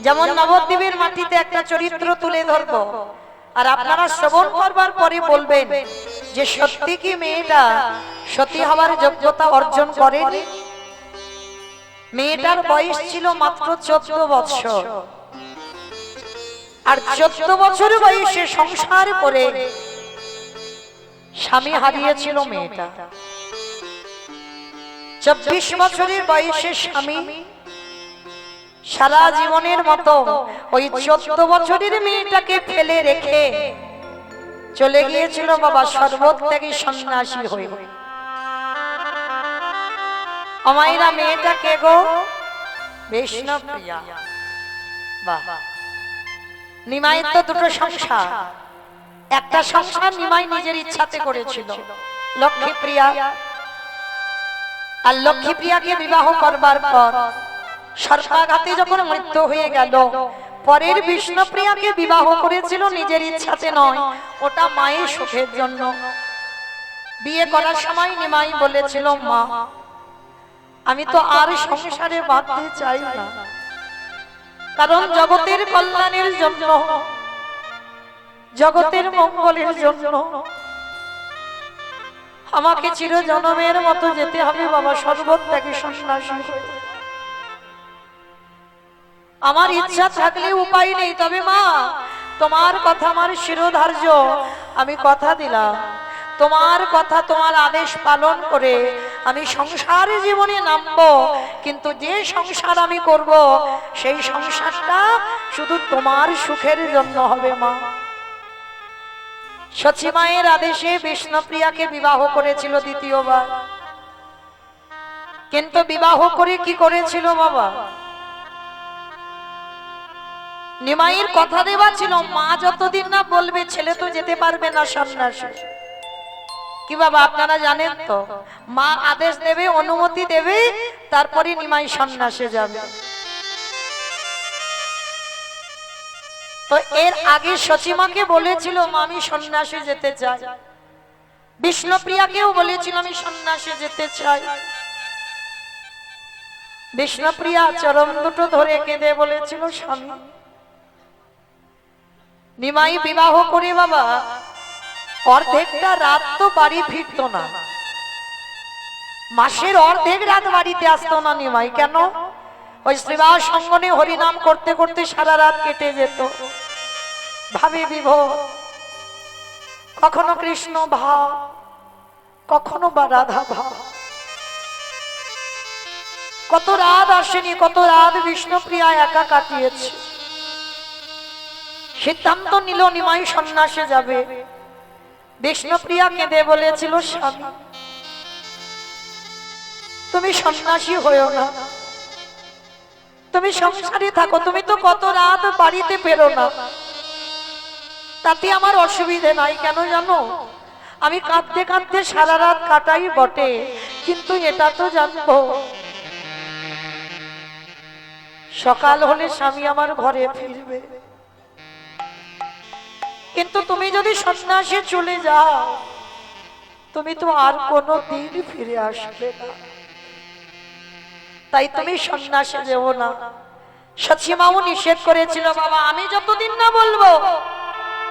যেমন নবদ্বীপের মাটিতে একটা চরিত্র তুলে ধরব, আর আপনারা শ্রবণ করবার পরে বলবেন যে সত্যি কি মেয়েটা সতী হওয়ার যোগ্যতা অর্জন করেনি। মেয়েটার বয়স ছিল মাত্র 14 বছর, আর 14 বছর বয়সে সংসার করে স্বামী হারিয়েছিল মেয়েটা। 24 বছরের বয়সে স্বামী সারা জীবনের মতো ওই 14 বছরের মেয়েটাকে ফেলে রেখে চলে গিয়েছিল বাবা সর্বত্যাগী সন্ন্যাসী হয়ে। আমায়রা মেয়েটা কে গো? বিষ্ণুপ্রিয়া। বাহ, নিমাইয়ের তো দুটো সংসার, একটা সংসার নিমাই নিজের ইচ্ছাতে করেছিল লক্ষ্মীপ্রিয়া, আর লক্ষ্মীপ্রিয়াকে বিবাহ করবার পর সর্পাঘাতে যখন মৃত্যু হয়ে গেল, পরের বিষ্ণুপ্রিয়াকে বিবাহ করেছিল নিজের ইচ্ছাতে নয়, ওটা মায়ের সুখের জন্য। বিয়ে করার সময় নিমাই বলেছিল, মা আমি তো আর সংসারে বাঁধতে চাই না, কারণ জগতের কল্যাণের জন্য, জগতের মঙ্গলের জন্য আমাকে চিরজন্মের মতো যেতে হবে বাবা সর্বত্যাগী সন্ন্যাসী হয়ে। আমার ইচ্ছা থাকলে উপায় নেই, তবে মা তোমার কথা আমার শিরোধার্য, আমি কথা দিলাম তোমার কথা তোমার আদেশ পালন করে আমি সংসার জীবনে নামবো, কিন্তু যে সংসার আমি করব সেই সংসারটা শুধু তোমার সুখের জন্য হবে মা। সচী মায়ের আদেশে বিষ্ণুপ্রিয়াকে বিবাহ করেছিল দ্বিতীয়বার, কিন্তু বিবাহ করে কি করেছিল বাবা? নিমাইয়ের কথা দেওয়া ছিল, মা যতদিন না বলবে ছেলে তো যেতে পারবে না সন্ন্যাসী। কি বাবা আপনারা জানেন তো, মা আদেশ দেবে, অনুমতি দেবে, তারপরে নিমাই সন্ন্যাসে যাবে। তো এর আগে সচিমাকে বলেছিল, মা আমি সন্ন্যাসে যেতে চাই। বিষ্ণুপ্রিয়াকেও বলেছিল আমি সন্ন্যাসে যেতে চাই। বিষ্ণুপ্রিয়া চরণ দুটো ধরে কেঁদে বলেছিল, স্বামী নিমাই বিবাহ করে বাবা অর্ধেকটা রাত তো বাড়ি ফিরতো না, মাসের অর্ধেক রাত বাড়িতে আসতো না নিমাই। কেন? ওই শ্রীবাস সঙ্গনে হরিনাম করতে করতে সারা রাত কেটে যেত, ভাবে বিভোর, কখনো কৃষ্ণ ভাব, কখনো বা রাধা ভাব। কত রাত আসেনি, কত রাত বিষ্ণুপ্রিয়া একা কাটিয়েছে। সিদ্ধান্ত নিল নিমাই সন্ন্যাসে যাবে। বিষ্ণুপ্রিয়া কেঁদে বলেছিল, স্বামী তুমি সন্ন্যাসী হয়েও না, তুমি সংসারে থাকো, তুমি তো কত রাত বাড়িতে ফেরো না, তাতে আমার অসুবিধে নাই। কেন জানো? আমি কাঁদতে কাঁদতে সারা রাত কাটাই বটে, কিন্তু এটা তো জানবো সকাল হলে স্বামী আমার ঘরে ফিরবে, কিন্তু তুমি যদি সন্ন্যাসে চলে যাও তুমি তো আর কোনো দিন ফিরে আসবে না, তাই তুমি সন্ন্যাসে যেও না। সচিমাও নিষেধ করেছিল, বাবা আমি যতদিন না বলবো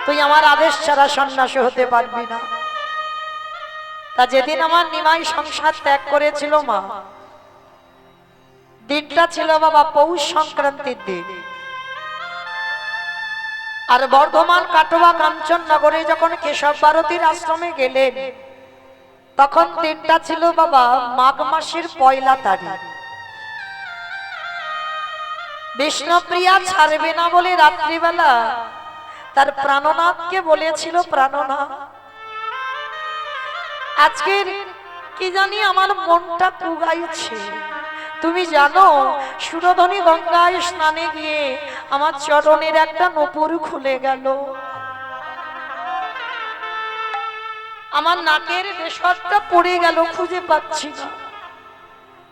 তুই আমার আদেশ ছাড়া সন্ন্যাসী হতে পারবি না। তা যেদিন আমার নিমাই সংসার ত্যাগ করেছিল মা, দিনটা ছিল বাবা পৌষ সংক্রান্তির দিন। আর বর্ধমান কাটোয়া কাঞ্চননগরে যখন কেশব ভারতীর আশ্রমে গেলেন, তখন দিনটা ছিল বাবা মাঘ মাসের 1 তারিখ। বিষ্ণুপ্রিয়া ছাড়বে না বলে রাত্রিবেলা তার প্রাণনাথকে বলেছিল, প্রাণনাথ আজকের কি জানি আমার মনটা কুগাইছে, তুমি জানো সুরধনী গঙ্গায় স্নানে গিয়ে আমার চরণের একটা নূপুর খুলে গেল, আমার নাকের রেশরটা পড়ে গেল, খুঁজে পাচ্ছি না,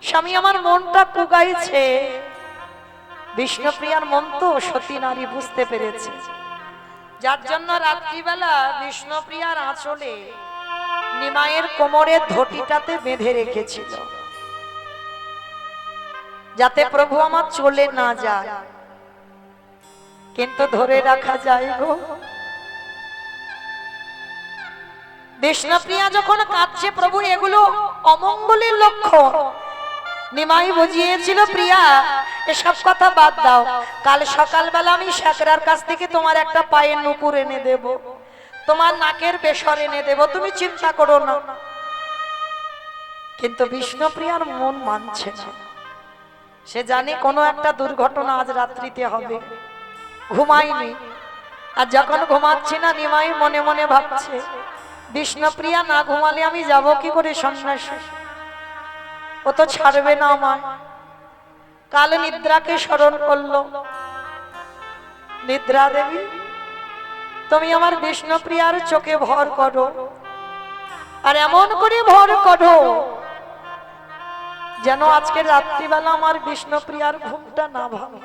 স্বামী আমার মনটা কুগাইছে। বিষ্ণুপ্রিয়ার মন তো সতী নারী বুঝতে পেরেছে, যার জন্য রাত্রিবেলা বিষ্ণুপ্রিয়ার আঁচলে নিমাইয়ের কোমরের ধটিটাতে বেঁধে রেখেছিল, যাতে প্রভু আমার চলে না যায়। কিন্তু ধরে রাখা যায় গো। বিষ্ণুপ্রিয়া যখন কাঁদছে, প্রভু এগুলো অমঙ্গলের লক্ষণ। নিমাই বুঝিয়েছিল, প্রিয়া এসব কথা বাদ দাও, কাল সকালবেলা আমি শেখরার কাছ থেকে তোমার একটা পায়ের নুপুর এনে দেব, তোমার নাকের বেসর এনে দেব, তুমি চিন্তা করো না। কিন্তু বিষ্ণুপ্রিয়ার মন মানছে না। সে জানে কোনো একটা দুর্ঘটনা আজ রাত্রিতে হবে। ঘুমাইনি, আর যখন ঘুমাচ্ছি না, নিমাই মনে মনে ভাবছে, বিষ্ণুপ্রিয়া না ঘুমালে আমি যাব কি করে সন্ন্যাসী? ও তো ছাড়বে না আমায়। কাল নিদ্রাকে স্মরণ করলো। নিদ্রা দেবী, তুমি আমার বিষ্ণুপ্রিয়ার চোখে ভর করো, আর এমন করে ভর করো যেন আজকে রাত্রিবেলা আমার বিষ্ণুপ্রিয়ার ঘুমটা না ভাঙে।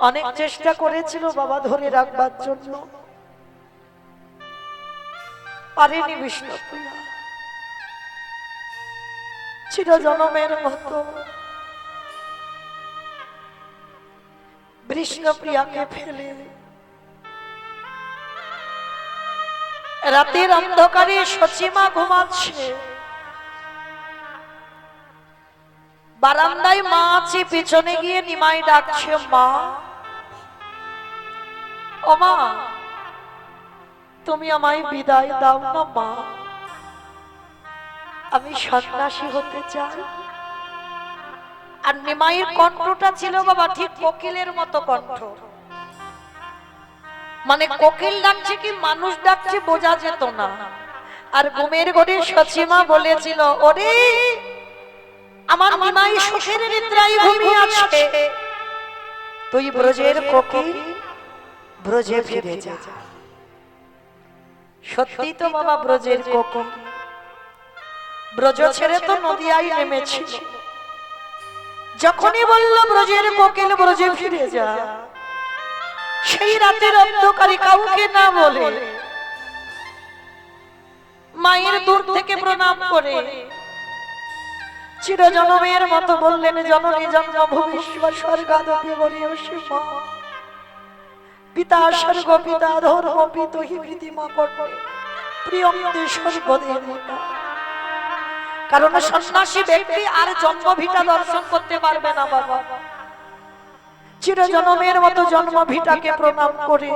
অনেক চেষ্টা করেছিল বাবা ধরে রাখবার জন্য, পারেনি বিষ্ণুপ্রিয়া। চিরজনমের মতো বিষ্ণুপ্রিয়াকে ফেলে রাতের অন্ধকারে সচিমা ঘুমাচ্ছে। বারান্দায় মা আছে, পিছনে গিয়ে নিমাই ডাকছে, মা, ও মা, তুমি আমায় বিদায় দাও না মা, আমি সন্ন্যাসী হতে চাই। আর নিমাইয়ের কণ্ঠটা ছিল বাবা ঠিক কোকিলের মতো কণ্ঠ, মানে কোকিল ডাকছে কি মানুষ ডাকছে বোঝা যেত না। আর ঘুমের ঘরে সচিমা বলেছিল, ওরে আমার নিমাই সুখের নিদ্রায় ঘুমিয়ে আছে, তুই ব্রজের কোকিল, ব্রজে ফিরে যা। সত্যি তো বাবা ব্রজের কোকিল ব্রজ ছেড়ে তো নদিয়ায় নেমেছিল। যখনই বলল ব্রজের কোকিল ব্রজে ফিরে যা, সেই রাতের অন্ধকারে কাউকে না বলে মায়ের দূর থেকে প্রণাম করে চিরজনমের মতো বললেন, জননী জন্মভূমিশ্বর স্বর্গাদপি বরিয়সী মা, পিতা স্বর্গ পিতা ধর্ম পিত হি প্রীতিমা করবে প্রিয়ন্তে স্বর্গদেবতা। কারণ সন্ন্যাসী ব্যক্তি আর জন্মভিটা দর্শন করতে পারবে না বাবা। চিরজনমের মতো জন্মভিটাকে প্রণাম করে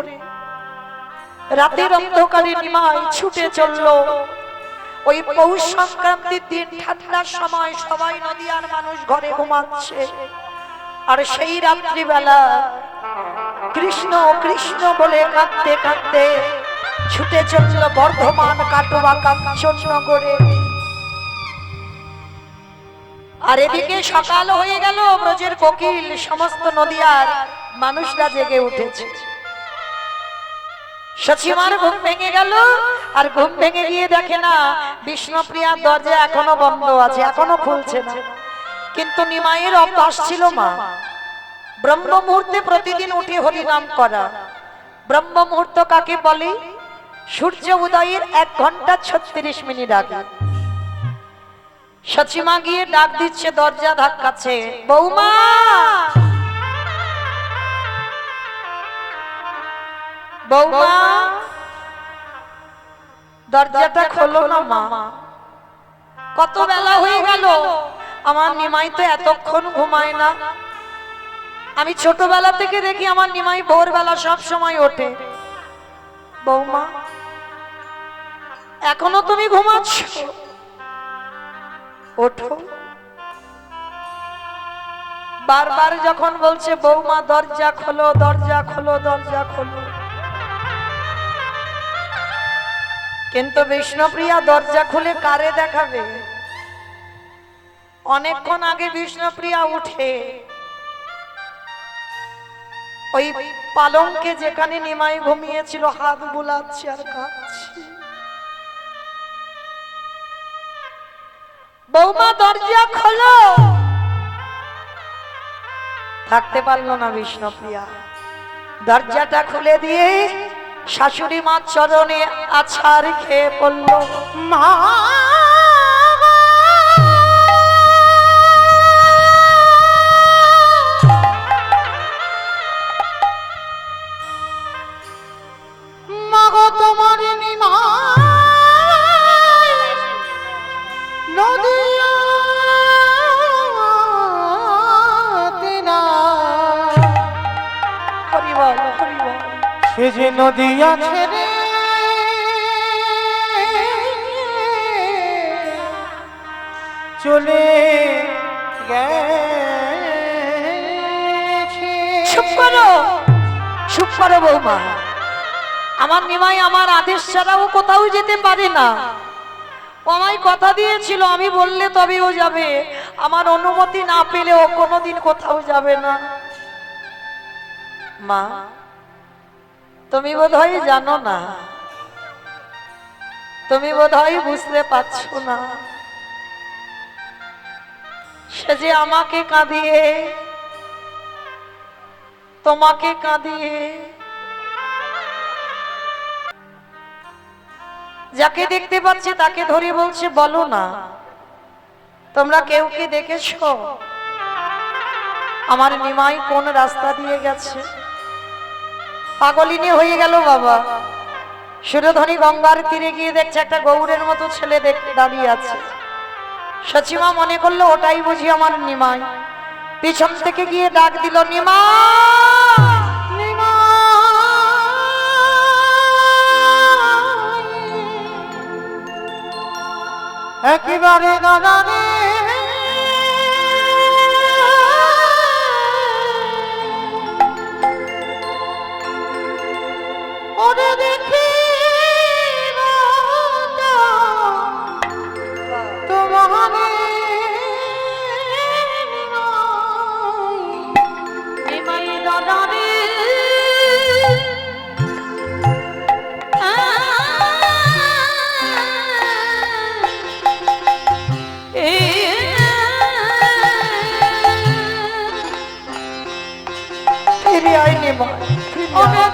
রাতের অন্ধকারে নিমাই ছুটে চলল। ওই পৌষ সংক্রান্তির দিন ঠান্ডার সময় সবাই নদিয়ার মানুষ ঘরে ঘুমাচ্ছে, আর সেই রাত্রিবেলা কৃষ্ণ কৃষ্ণ বলে কাঁদতে কাঁদতে ছুটে চলল বর্ধমান কাটোয়া কাঞ্চননগরে। আর এদিকে সকাল হয়ে গেল, ব্রজের কোকিল সমস্ত নদিয়ার মানুষরা জেগে উঠেছে। সচিমার ঘুম ভেঙে গেল, আর ঘুম ভেঙে গিয়ে দেখে না বিষ্ণুপ্রিয়ার দরজা এখনো বন্ধ আছে, এখনো খুলছে না। কিন্তু নিমাইয়ের অভ্যাস ছিল মা ব্রহ্ম মুহূর্তে প্রতিদিন উঠে হরিনাম করা। ব্রহ্ম মুহূর্ত কাকে বলে? সূর্য উদয়ের 1 ঘন্টা 36 মিনিট আগে। সচিমা গিয়ে ডাক দিচ্ছে, দরজা ধাক্কাচ্ছে, বৌমা, বৌমা, দরজাটা খোলো না মা, কত বেলা হয়ে গেল, আমার নিমাই তো এতক্ষণ ঘুমায় না। আমি ছোটবেলা থেকে দেখি আমার নিমাই ভোরবেলা সব সময় ওঠে। বৌমা, এখনো তুমি ঘুমাচ্ছ? ওঠো। বারবার যখন বলছে, বৌমা দরজা খোলো, দরজা খোলো, দরজা খোলো, কিন্তু বিষ্ণুপ্রিয়া দরজা খুলে কারে দেখাবে? অনেকক্ষণ আগে বিষ্ণুপ্রিয়া উঠে ওই পালঙ্কে যেখানে নিমাই ঘুমিয়েছিল হাত বুলাচ্ছে আর কাঁদছে। বৌমা দরজা খোলো। থাকতে পারলো না বিষ্ণুপ্রিয়া, দরজাটা খুলে দিয়ে শাশুড়ি মার চরণে আছাড় খেয়ে পড়ল। মা বল হরি বল। সে যে নদী আছে রে চলে গেছে। চুপ করো বৌমা। আমার নিমাই আমার আদেশ ছাড়াও কোথাও যেতে পারে না। ও আমায় কথা দিয়েছিল আমি বললে তবে ও যাবে, আমার অনুমতি না পেলে ও কোনোদিন কোথাও যাবে না। মা তুমি বোধহয় জানো না, তুমি বোধহয় বুঝতে পারছো না, সে যে আমাকে কাঁদিয়ে তোমাকে কাঁদিয়ে, যাকে দেখতে পাচ্ছি তাকে ধরে বলছে বলো না তোমরা কেউ কি দেখেছো আমার নিমাই কোন রাস্তা দিয়ে গেছে? পাগলিনী হয়ে গেল বাবা। সুরধনী গঙ্গার তীরে গিয়ে দেখছে একটা গৌরের মতো ছেলে দাঁড়িয়ে আছে। সচিমা মনে করলো ওটাই বুঝি আমার নিমাই। পিছন থেকে গিয়ে ডাক দিল নিমা। একেবারে দাঁড়ানে ওরে দেখি তোমারে নিমাই দাঁড়ানে ফিরে আয় নিমাই, ফিরে আয়।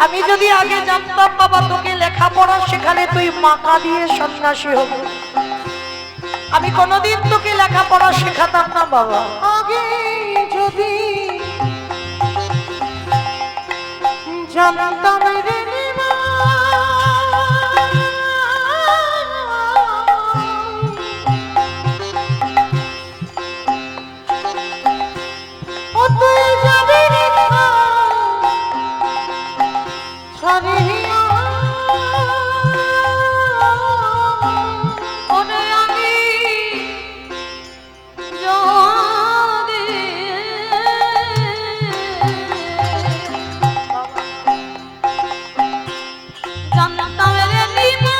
আমি যদি আগে জানতাম বাবা তোকে লেখাপড়া শেখালে তুই মাকা দিয়ে সন্ন্যাসী হবে, আমি কোনোদিন তোকে লেখাপড়া শেখাতাম না বাবা। আগে যদি জানতাম রে নিমা, ও তুই যাবি রে ছাড়িয়া ওরে আমি যদি জানতাম রে নিমা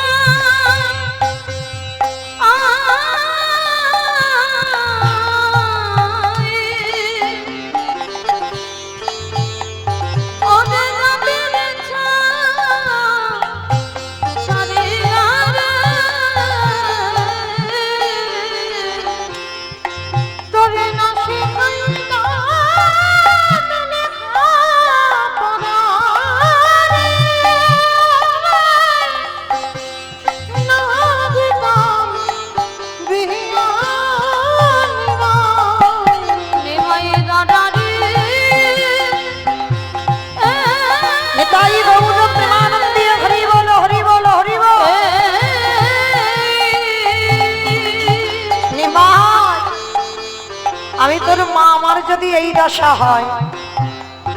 আমি তোর মা, আমার যদি এই দশা হয়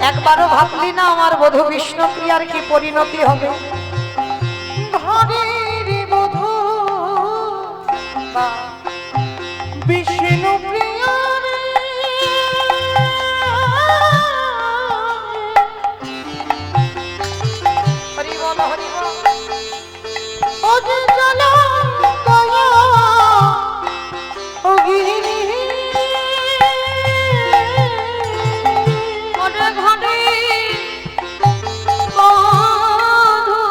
একবারও ভাবলি না আমার বধূ বিষ্ণুপ্রিয়ার কি পরিণতি হবে? ঘরের বধূ বিষ্ণুপ্রিয়া রে, হরি বল হরি বল। ও যে জানা দয়া ও গিরিনি ঘরে ঘরে বধূ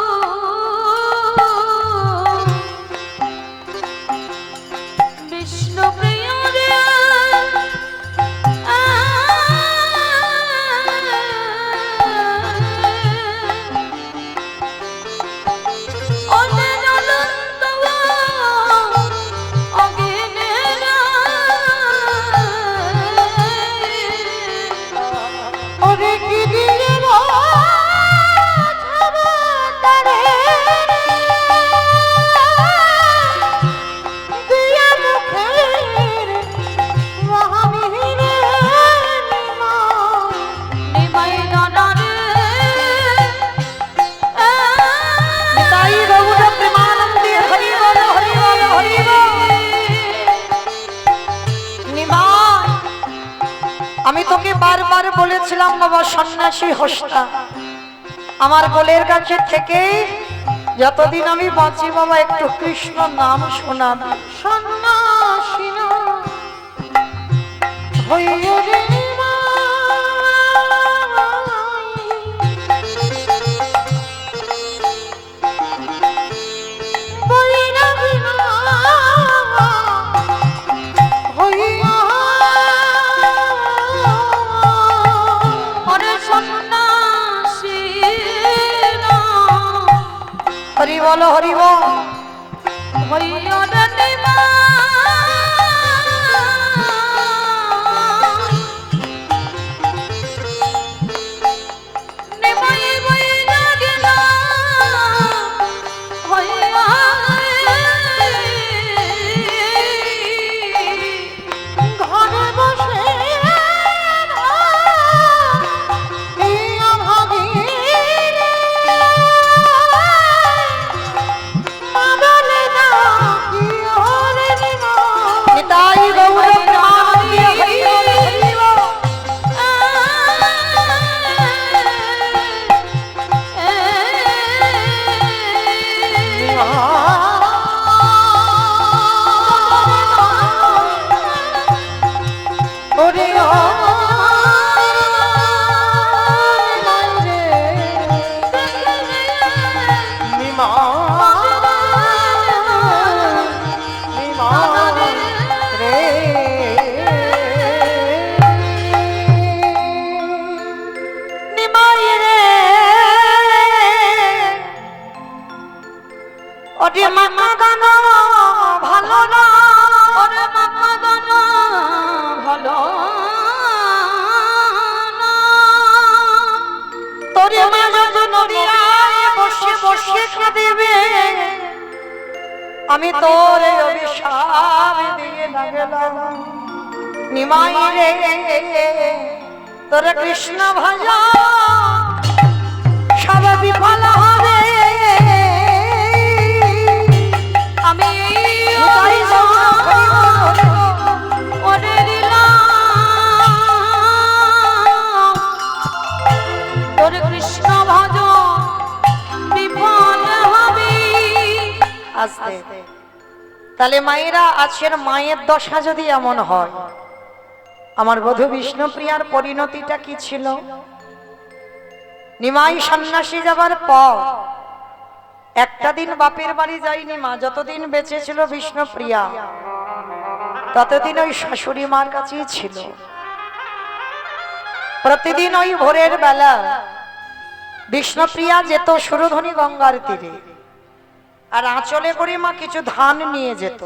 আমি তোকে বারবার বলেছিলাম বাবা সন্ন্যাসী হোসটা, আমার কোলের কাছে থেকে যতদিন আমি বাঁচি বাবা একটু কৃষ্ণ নাম শোনাবি। সন্ন্যাসী হইও রে হরি বল হরি বল। আমি তোর অভিশাপ দিয়ে লাগলাম নিমাই রে, তোর কৃষ্ণ ভজা সব বিফল হবে। আমি ওরে দিলাম তোর কৃষ্ণ ভজ বিফল হবে। আস্তে তাহলে মায়েরা আজকের মায়ের দশা যদি এমন হয়, আমার বধূ বিষ্ণুপ্রিয়ার পরিণতিটা কি ছিল? নিমাই সন্ন্যাসী যাবার পর একটা দিন বাপের বাড়ি যায়নি মা, যতদিন বেঁচে ছিল বিষ্ণুপ্রিয়া ততদিন ওই শাশুড়ি মার কাছেই ছিল। প্রতিদিন ওই ভোরের বেলা বিষ্ণুপ্রিয়া যেত সুরধনী গঙ্গার তীরে, আর আঁচলে করে মা কিছু ধান নিয়ে যেত।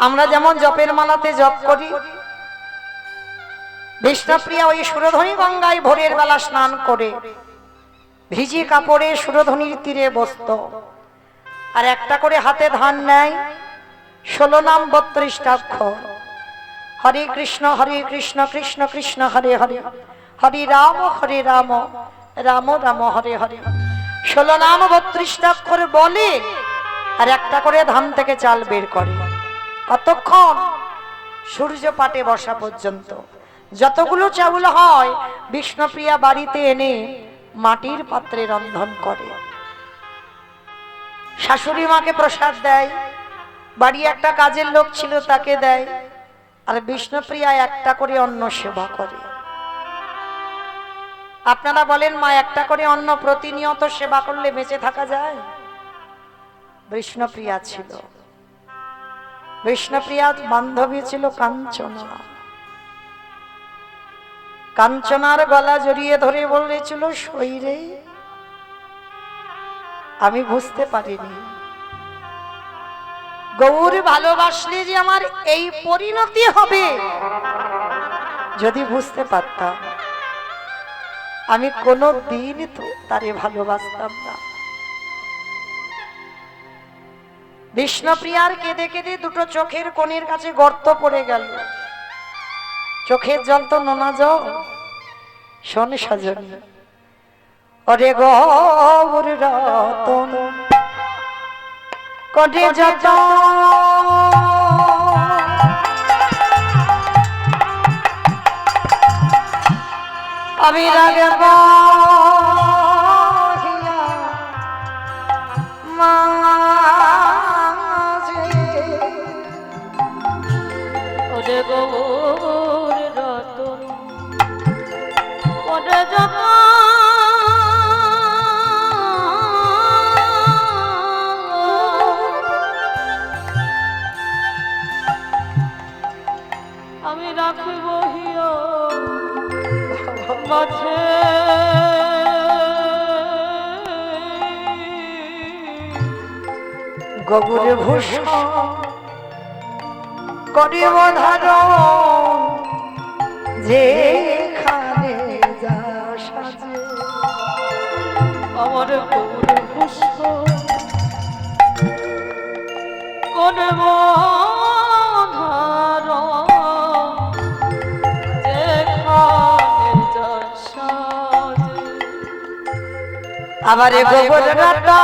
আমরা যেমন জপের মালাতে জপ করি, বিষ্ণুপ্রিয়া ওই সুরধনী গঙ্গায় ভোরের বেলা স্নান করে ভিজি কাপড়ে সুরধনীর তীরে বসত, আর একটা করে হাতে ধান নেয়, 16 নাম 32টা অক্ষর, হরে কৃষ্ণ কৃষ্ণ কৃষ্ণ হরে হরে, হরে রাম রাম রাম হরে হরে, 16 নাম 32টা অক্ষর বলে আর একটা করে ধান থেকে চাল বের করে। কতক্ষণ? সূর্য পাটে বসা পর্যন্ত। যতগুলো চাউল হয় বিষ্ণুপ্রিয়া বাড়িতে এনে মাটির পাত্রে রন্ধন করে, শাশুড়ি মাকে প্রসাদ দেয়, বাড়ি একটা কাজের লোক ছিল তাকে দেয়, আর বিষ্ণুপ্রিয়া একটা করে অন্ন সেবা করে। আপনারা বলেন মা একটা করে অন্ন প্রতিনিয়ত সেবা করলে বেঁচে থাকা যায়? বিষ্ণুপ্রিয়া ছিল, বিষ্ণুপ্রিয়ার বান্ধবী ছিল কাঞ্চনা। কাঞ্চনার গলা জড়িয়ে ধরে বলেছিল, শরীরে আমি বুঝতে পারিনি গৌর ভালোবাসলে যে আমার এই পরিণতি হবে, যদি বুঝতে পারতাম আমি কোনো দিন তো তারে ভালোবাসতাম না। বিষ্ণুপ্রিয়ার কেঁদে কেঁদে দুটো চোখের কোণের কাছে গর্ত পড়ে গেল, চোখের জল তো নোনা জল। শোন সজনী, ওরে গৌর রতন করে যত আমি রাগব মাঝে ওরে গৌর রতন ওরে আমি রাখব হিয়া মাঝে গগুরে ভূষণ করিব ধারণ যেখানে যা সাজে আমার গৌর পুষ্প করব আবার গোবর রাটা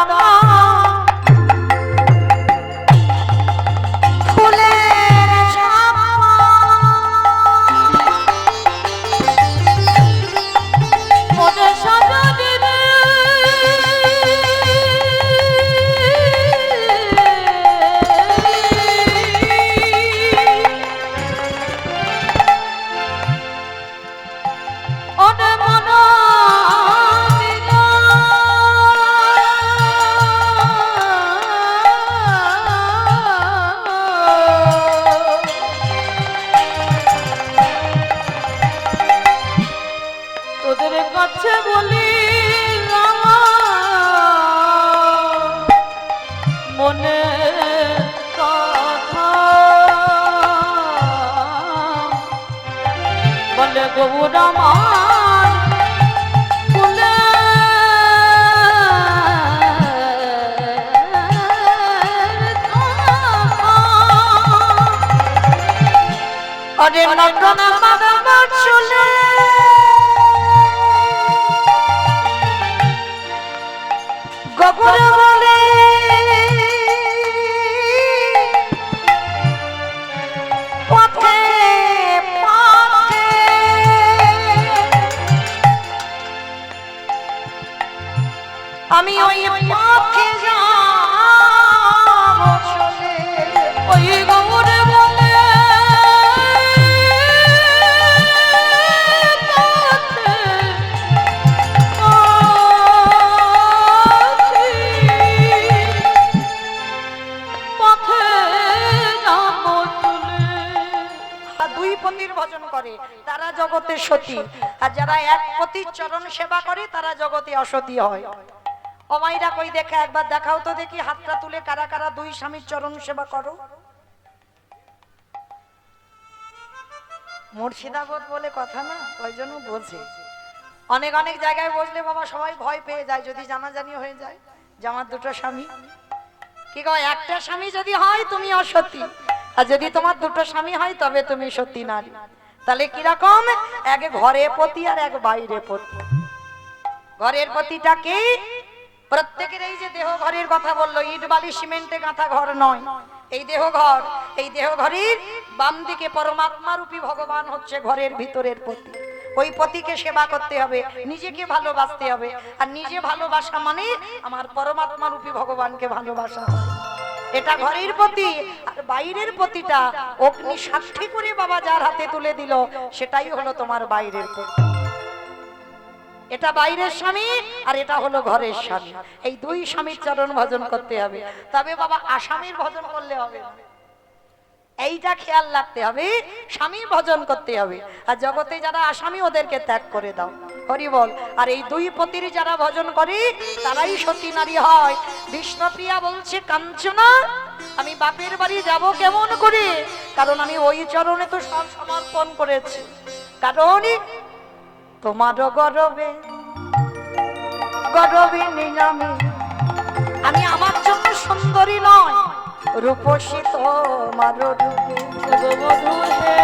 ফুলের ছাপা ওরে সাজানি রে ওরে মনা তোদের কাছে বলি মনে কথা বলে গৌর আমার ফুলে অরে নটন মাদা চলে গগুর বলে পথে পথে আমি ওই পথে যাব চলে ওই গৌর বলে দুই পতির ভজন করে তারা জগতে সতী, আর যারা এক পতির চরণ সেবা করে তারা জগতে অসতী হয়। অমাইরা কই দেখা একবার দেখাও তো দেখি, হাতটা তুলে কারা কারা দুই স্বামীর চরণ সেবা করো। মুর্শিদাবাদ বলে কথা না, ওই জন্য বোঝে। অনেক অনেক জায়গায় বসলে বাবা সবাই ভয় পেয়ে যায় যদি জানাজানি হয়ে যায় যে আমার দুটো স্বামী। কি কয়, একটা স্বামী যদি হয় তুমি অসতী, আর যদি তোমার দুটো স্বামী হয় তবে তুমি সতী নারী। তাহলে কিরকম, এক ঘরে পতি আর এক বাইরে পতি। ঘরের পতিটা কি, প্রত্যেকের এই যে দেহ ঘরের কথা বললো, ইট বালি সিমেন্টে গাঁথা ঘর নয়, এই দেহ ঘর। এই দেহ ঘরের বাম দিকে পরমাত্মা রূপী ভগবান হচ্ছে ঘরের ভিতরের পতি। ওই পতিকে সেবা করতে হবে, নিজেকে ভালোবাসতে হবে। আর নিজে ভালোবাসা মানে আমার পরমাত্মা রূপী ভগবানকে ভালোবাসা হয়। এটা ঘরের পতি। আর বাইরের পতিটা অগ্নি সাক্ষী করে বাবা যার হাতে তুলে দিল, সেটাই হলো তোমার বাইরের পতি। এটা বাইরের স্বামী আর এটা হলো ঘরের স্বামী। এই দুই স্বামীর চরণ ভজন করতে হবে। তবে বাবা আসামির ভজন করলে হবে না, এইটা খেয়াল রাখতে হবে, স্বামী ভজন করতে হবে। আর জগতে যারা আসামি ওদেরকে ত্যাগ করে দাও, হরি বল। আর এই দুই পতির যারা ভজন করে তারাই সতী নারী হয়। বিষ্ণুপ্রিয়া বলছে, কাঞ্চনা আমি বাপের বাড়ি যাব কেমন করে, কারণ আমি ওই চরণে তো সব সমর্পণ করেছি। কারণ তোমার গরবে গরবে নিলামে আমি আমার জন্য সুন্দরী নয়, রূপসী তোমার রূপে মধুর হে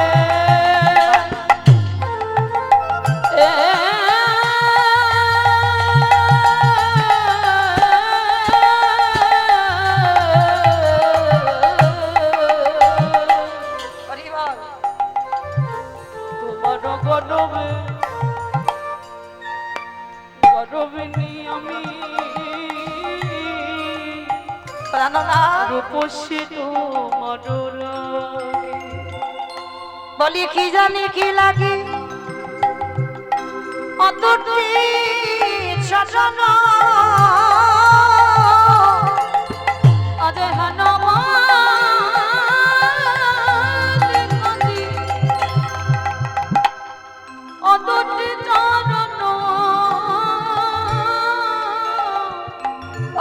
তোমার গরবে পারবিনি আমি প্রাণনাথ রূপসী তোমার লাগে। বলি কি জানি কি লাগে অতটি সজন আরে হনুমান কাঁদি অতটি চরণ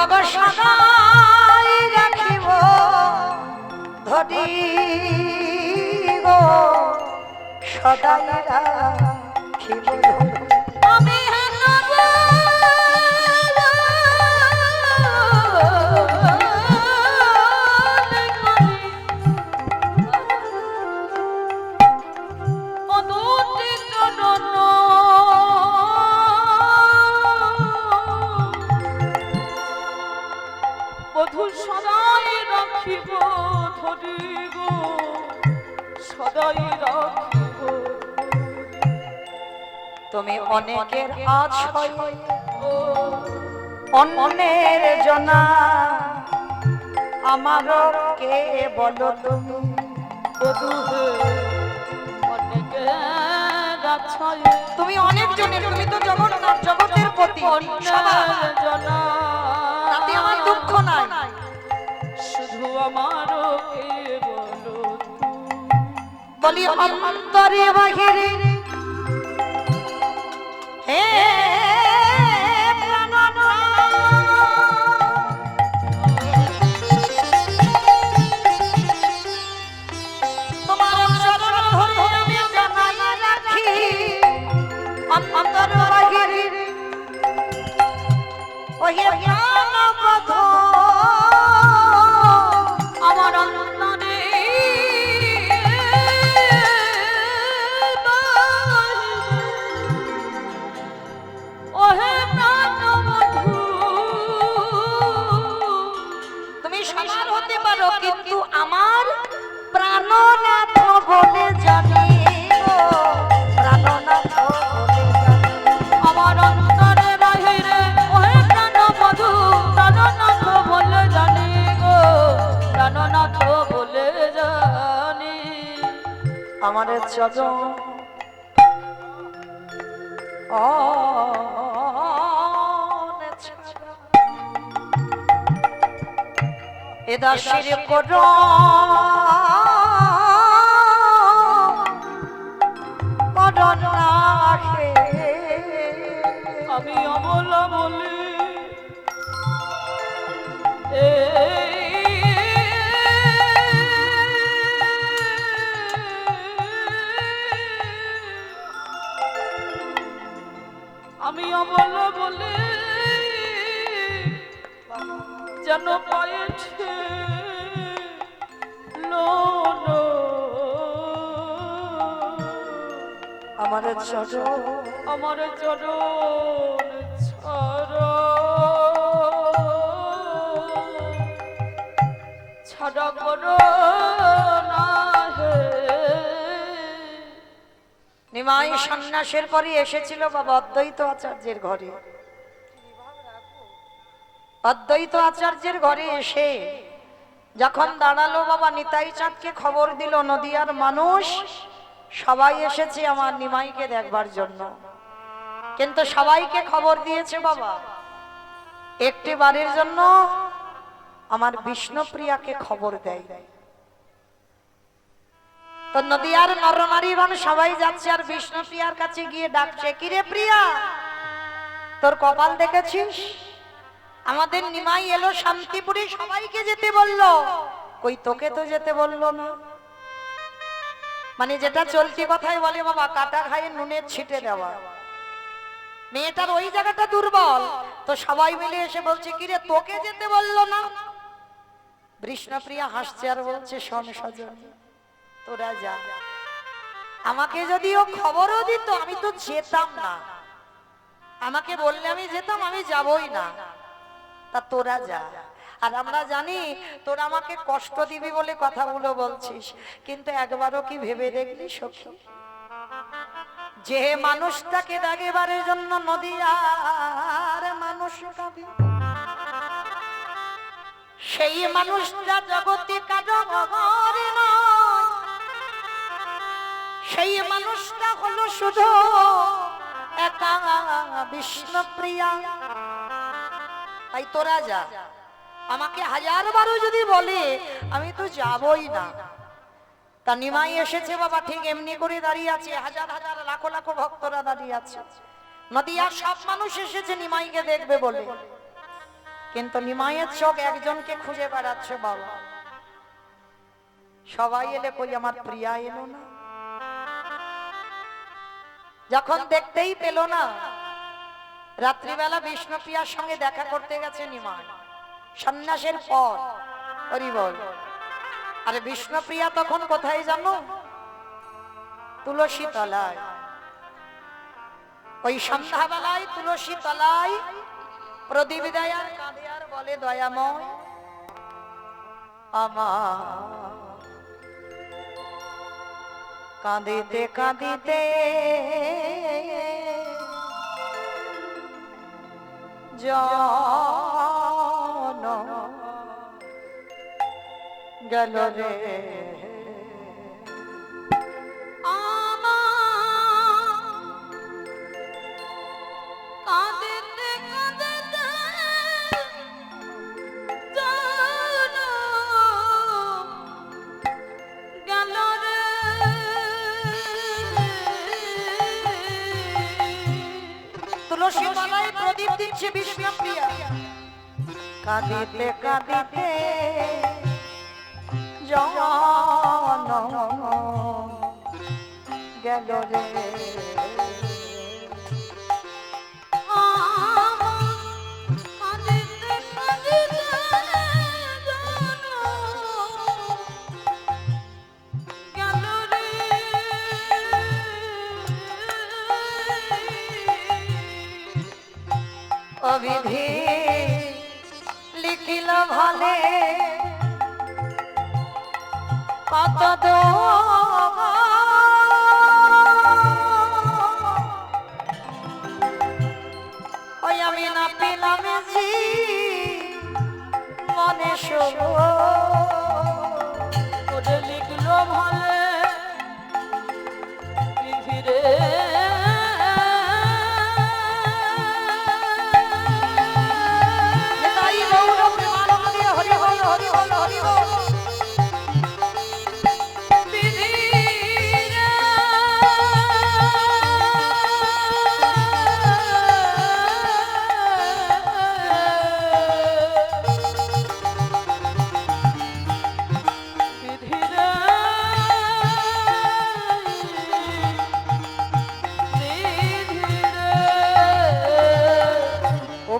অবসরাই রাখিব ধরি গো সদাই রাখিব আমি বধূ সদাই রাখিব ধরি গো সদাই রাখিব। তুমি অনেকের আছয় অন্যের জনা আমার কে বলো তুমি বধূ হে অনেকে গাছায় তুমি অনেক জনের তুমি তো জগন্নাথ জগতের পতি সবার জনা তাতে আমার দুঃখ নাই শুধু আমারও কে বলো বলি অন্তরে বাহিরে হে তোমার চরণ ধরে আমি জানাই রাখি অন্তর বাহিরে ওহে প্রাণবধ আমার অন্তরে ওহে প্রাণবধূ তুমি সবার হতে পারো কিন্তু আমার প্রাণনাথ বলে জানি গো, প্রাণনাথ বলে জানি। আমার অন্তরে বাহিরে ওহে প্রাণবধূ প্রাণনাথ বলে জানি গো প্রাণনাথ বলে জানি। আমার চরণ এ দাসের কর রাখে আমি অমল বলি আমি অমল বলে যেন পায়েছে লোন আমার চরণ আমার চরণ ছাড়া ছাড়া করো না হে। নিমাই সন্ন্যাসের পরে এসেছিল বাবা অদ্বৈত আচার্যের ঘরে। অদ্বৈত আচার্যের ঘরে এসে যখন দাঁড়ালো বাবা নিতাই চাঁদকে খবর দিল নদিয়ার মানুষ সবাই এসেছে আমার নিমাইকে দেখবার জন্য, কিন্তু সবাইকে খবর দিয়েছে বাবা একটি বারের জন্য আমার বিষ্ণুপ্রিয়াকে খবর দেয়। তো নদিয়ার নরনারীগণ সবাই যাচ্ছে আর বিষ্ণুপ্রিয়ার কাছে গিয়ে ডাকছে, কিরে প্রিয়া তোর কপাল দেখেছিস, আমাদের নিমাই এলো শান্তিপুরে সবাইকে যেতে বললো, কই তোকে তো যেতে বললো না। মানে যেটা চলতি কথাই বলে বাবা কাটা খায়ে নুনের ছিটে দেওয়া। মেয়েটার ওই জায়গাটা দুর্বল, তো সবাই মিলে এসে বলছে কিরে তোকে যেতে বললো না। বিষ্ণুপ্রিয়া হাসছে আর বলছে শোন সজন তোরা যা, আমাকে যদি ও খবরও দিত আমি তো যেতাম না, আমাকে বললে আমি যেতাম, আমি যাবই না, তা তোরা যা। আর আমরা জানি তোরা আমাকে কষ্ট দিবি বলে কথাগুলো বলছিস, কিন্তু একবারও কি ভেবে দেখলি সখী যে মানুষটাকে দেখেবারের জন্য নদিয়ার মানুষ কাঁদে, সেই মানুষটা জগতে কারো ঘরে নয়, সেই মানুষটা হলো শুধু একা বিষ্ণুপ্রিয়া। তাই তোরা যা, আমাকে 1000 বারও যদি বলে আমি তো যাবই না। তা নিমাই এসেছে বাবা, ঠিক এমনি করে দাঁড়িয়ে আছে, হাজার হাজার লাখো লাখো ভক্তরা দাঁড়িয়ে আছে। নদিয়ার সব মানুষ এসেছে নিমাইকে দেখবে বলে, কিন্তু নিমাইয়ের চোখ একজনকে খুঁজে বেড়াচ্ছে বাবা। সবাই এলে কই আমার প্রিয়া এলো না। যখন দেখতেই পেল না, রাত্রিবেলা বিষ্ণুপ্রিয়ার সঙ্গে দেখা করতে গেছে নিমাই, সন্ন্যাসের পর। হরি বল। আরে বিষ্ণুপ্রিয়া তখন কোথায় জানো? তুলসী তলায়। ওই সন্ধ্যাবেলায় তুলসী তলায় প্রদীপ দেয় আর কাঁদে আর বলে, দয়াময় আমার কাঁদিতে কাঁদিতে জন গেল রে, তুলসী তলায় প্রদীপ দিচ্ছে বিষ্ণুপ্রিয়া, কাঁদিতে কাঁদিতে জন গেল রে। অবিধি লিখিল ভালে কত ওই আমি না পেলাম জি মনে ওরে লিখলো ভালে পৃথিবীরে, হরি বল হরি বল হরি বল।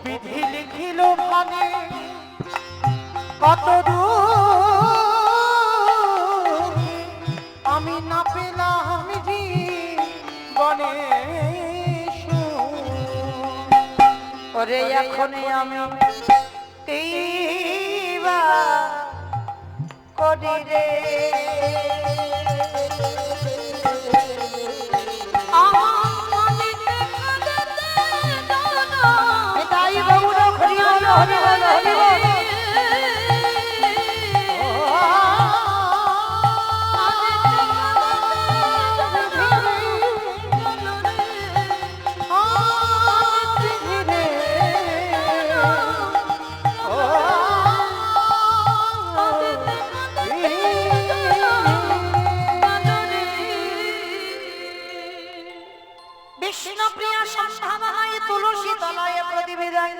বিধি লিখিল ভালে কত দূর আমি না পেলাম জি বনে। ওরে এখন আমি কিবা করি রে, তাই বাবু হরি বল হরি বল হরি বল। বিষ্ণুপ্রিয়া সন্ধ্যাবেলায় তুলসী তলায় প্রদীপ দেয়,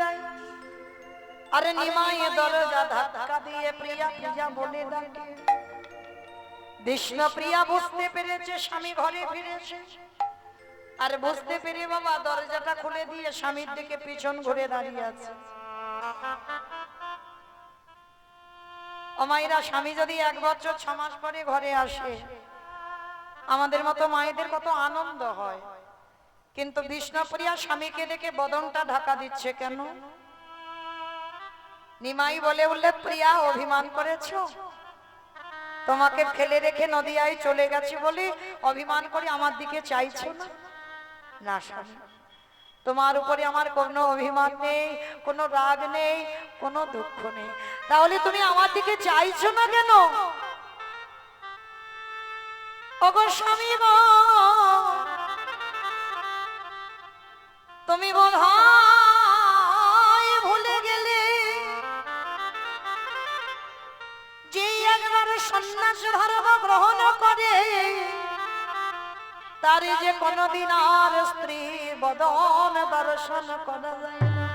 আরে নিমাই দরজা ধাক্কা দিয়ে প্রিয়া প্রিয়া বলে ডাকে। বিষ্ণুপ্রিয়া বুঝতে পেরেছে স্বামী ঘরে ফিরেছে, আর বুঝতে পেরে বাবা দরজাটা খুলে দিয়ে স্বামীর দিকে পিছন ঘুরে দাঁড়িয়ে আছে। ও মায়েরা, স্বামী যদি 1 বছর 6 মাস পরে ঘরে আসে, আমাদের মতো মায়েদের কত আনন্দ হয়, কিন্তু বিষ্ণুপ্রিয়া স্বামীকে দেখে বদনটা ঢাকা দিচ্ছে কেন? নিমাই বলে উঠলে, প্রিয়া অভিমান করেছো, তোমাকে ফেলে রেখে নদিয়ায় চলে গেছি বলে অভিমান করে আমার দিকে চাইছো না। না স্বামী, তোমার উপরে আমার কোনো অভিমান নেই, কোনো রাগ নেই, কোনো দুঃখ নেই। তাহলে তুমি আমার দিকে চাইছো না কেন? ওগো স্বামী গো, তুমি বোধহয় ভুলে গেলে যে একবার সন্ন্যাস ধর্ম গ্রহণ করে তার যে কোনদিন আর স্ত্রী বদন দর্শন করা যায় না।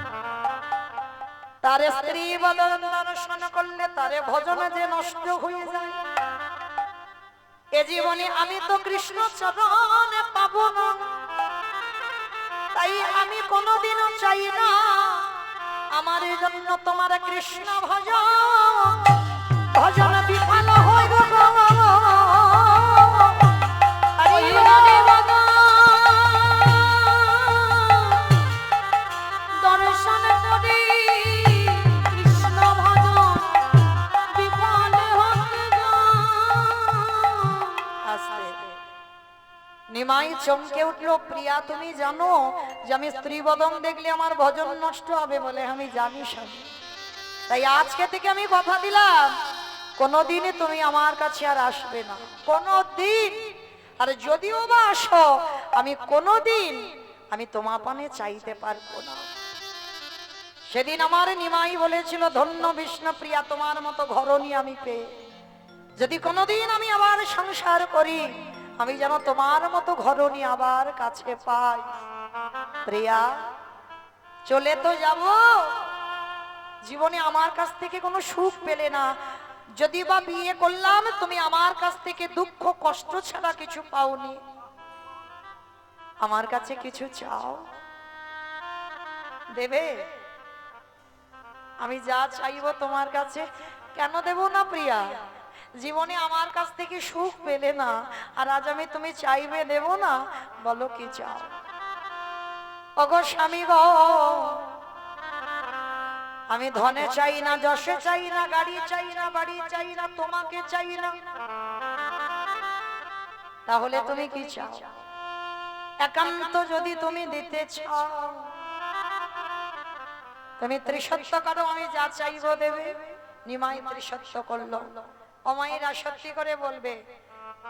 তার স্ত্রী বদন দর্শন করলে তারে ভজন যে নষ্ট হয়ে যায়। এ জীবনে আমি তো কৃষ্ণ চরণ পাবো না, তাই আমি কোনোদিনও চাই না আমার জন্য তোমার কৃষ্ণ ভজন বিফল হয়ে গো। দর্শন করে কৃষ্ণ ভজন বিফল হয়ে যায়। নিমাই চমকে উঠলো, প্রিয়া তুমি জানো যে আমি স্ত্রী বদন দেখলে আমার ভজন নষ্ট হবে? বলে আমি জানি স্বামী, তাই আজকে থেকে আমি কথা দিলাম কোনোদিনই তুমি আমার কাছে আর আসবে না, কোনোদিন। আর যদিও বা আসো আমি কোনোদিন আমি তোমার পানে চাইতে পারবো না। সেদিন আমার নিমাই বলেছিল, ধন্য বিষ্ণু প্রিয়া তোমার মতো ঘরণী আমি পেয়ে, যদি কোনোদিন আমি আবার সংসার করি আমি যেন তোমার মতো ঘরণী আবার কাছে পাই। প্রিয়া চলে তো যাব, জীবনে আমার কাছ থেকে কোনো সুখ পেলে না, যদি বা বিয়ে করলাম তুমি আমার কাছ থেকে দুঃখ কষ্ট ছাড়া কিছু পাওনি, আমার কাছে কিছু চাও? দেবে? আমি যা চাইবো তোমার কাছে কেন দেব না প্রিয়া? জীবনে আমার কাছ থেকে সুখ পেলে না, আর আজ আমি তুমি চাইবে দেব না? বলো কি চাও? ওগো স্বামী গো, আমি ধনে চাই না, যশে চাই না, গাড়ি চাই না, বাড়ি চাই না, তোমাকে চাই না। তাহলে তুমি কি চাও? একান্ত যদি তুমি দিতে চাও তুমি ত্রিসত্য করো, আমি যা চাইবো দেবে। নিমাই ত্রিসত্য করলো। অমায়েরা সত্যি করে বলবে,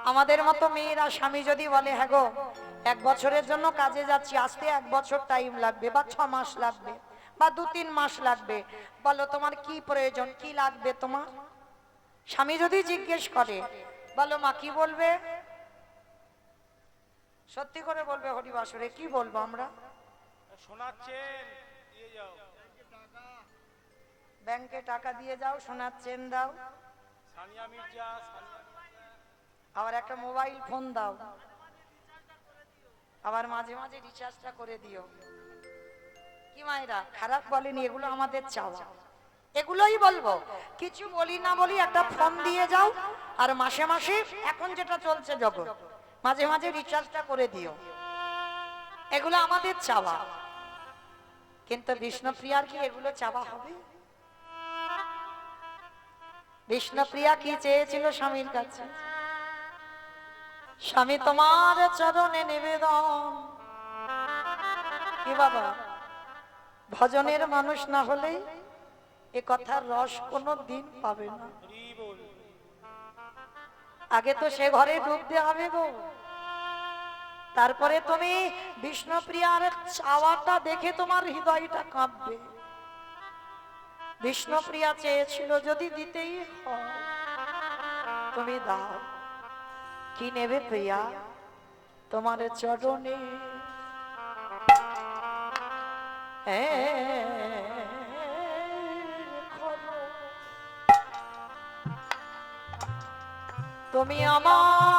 আমাদের মতো মেয়েরা স্বামী যদি বলে হ্যাঁ গো 1 বছরের জন্য কাজে যাচ্ছি, আসতে 1 বছর টাইম লাগবে বা 6 মাস লাগবে বা 2-3 মাস লাগবে, বলো তোমার কি প্রয়োজন, কি লাগবে তোমার? স্বামী যদি জিজ্ঞেস করে বলো মা কি বলবে? সত্যি করে বলবে হরিবাসরে, কি বলবো আমরা? শোনাচ্ছেন দিয়ে যাও, ব্যাংকে টাকা দিয়ে যাও, সোনার চেন দাও, সানিয়া মির্জা, আবার একটা মোবাইল ফোন দাও, আবার মাঝে মাঝে রিচার্জটা করে দিও। কি মায়েরা খারাপ বলেনি, এগুলো আমাদের চাওয়া, এগুলোই বলবো। কিছু বলি না বলি একটা ফোন দিয়ে যাও, আর মাসে মাসে এখন যেটা চলছে জগৎ, মাঝে মাঝে রিচার্জটা করে দিও, এগুলো আমাদের চাওয়া। কিন্তু বিষ্ণুপ্রিয়ার কি এগুলো চাওয়া হবে? বিষ্ণুপ্রিয়া কি চেয়েছিল স্বামীর কাছে? স্বামী তোমার চরণে নিবেদন। কি বাবা, ভজনের মানুষ না হলে এ কথার রস কোনো দিন পাবে না। আগে তো সে ঘরে ঢুকতে হবে গো, তারপরে তুমি বিষ্ণুপ্রিয়ার চাওয়াটা দেখে তোমার হৃদয়টা কাঁপবে। বিষ্ণুপ্রিয়া চেয়েছিল যদি দিতেই হয় তুমি দাও। কি নেবে প্রিয়া? তোমার চরণে তুমি আমার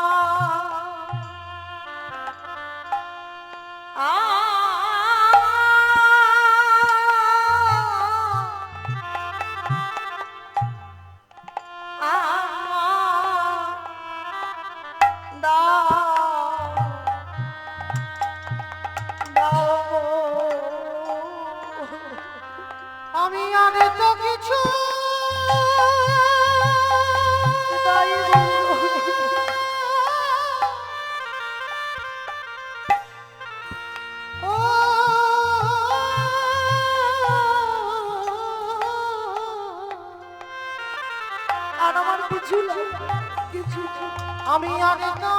আমি আগে তো কিছু আমি আর তো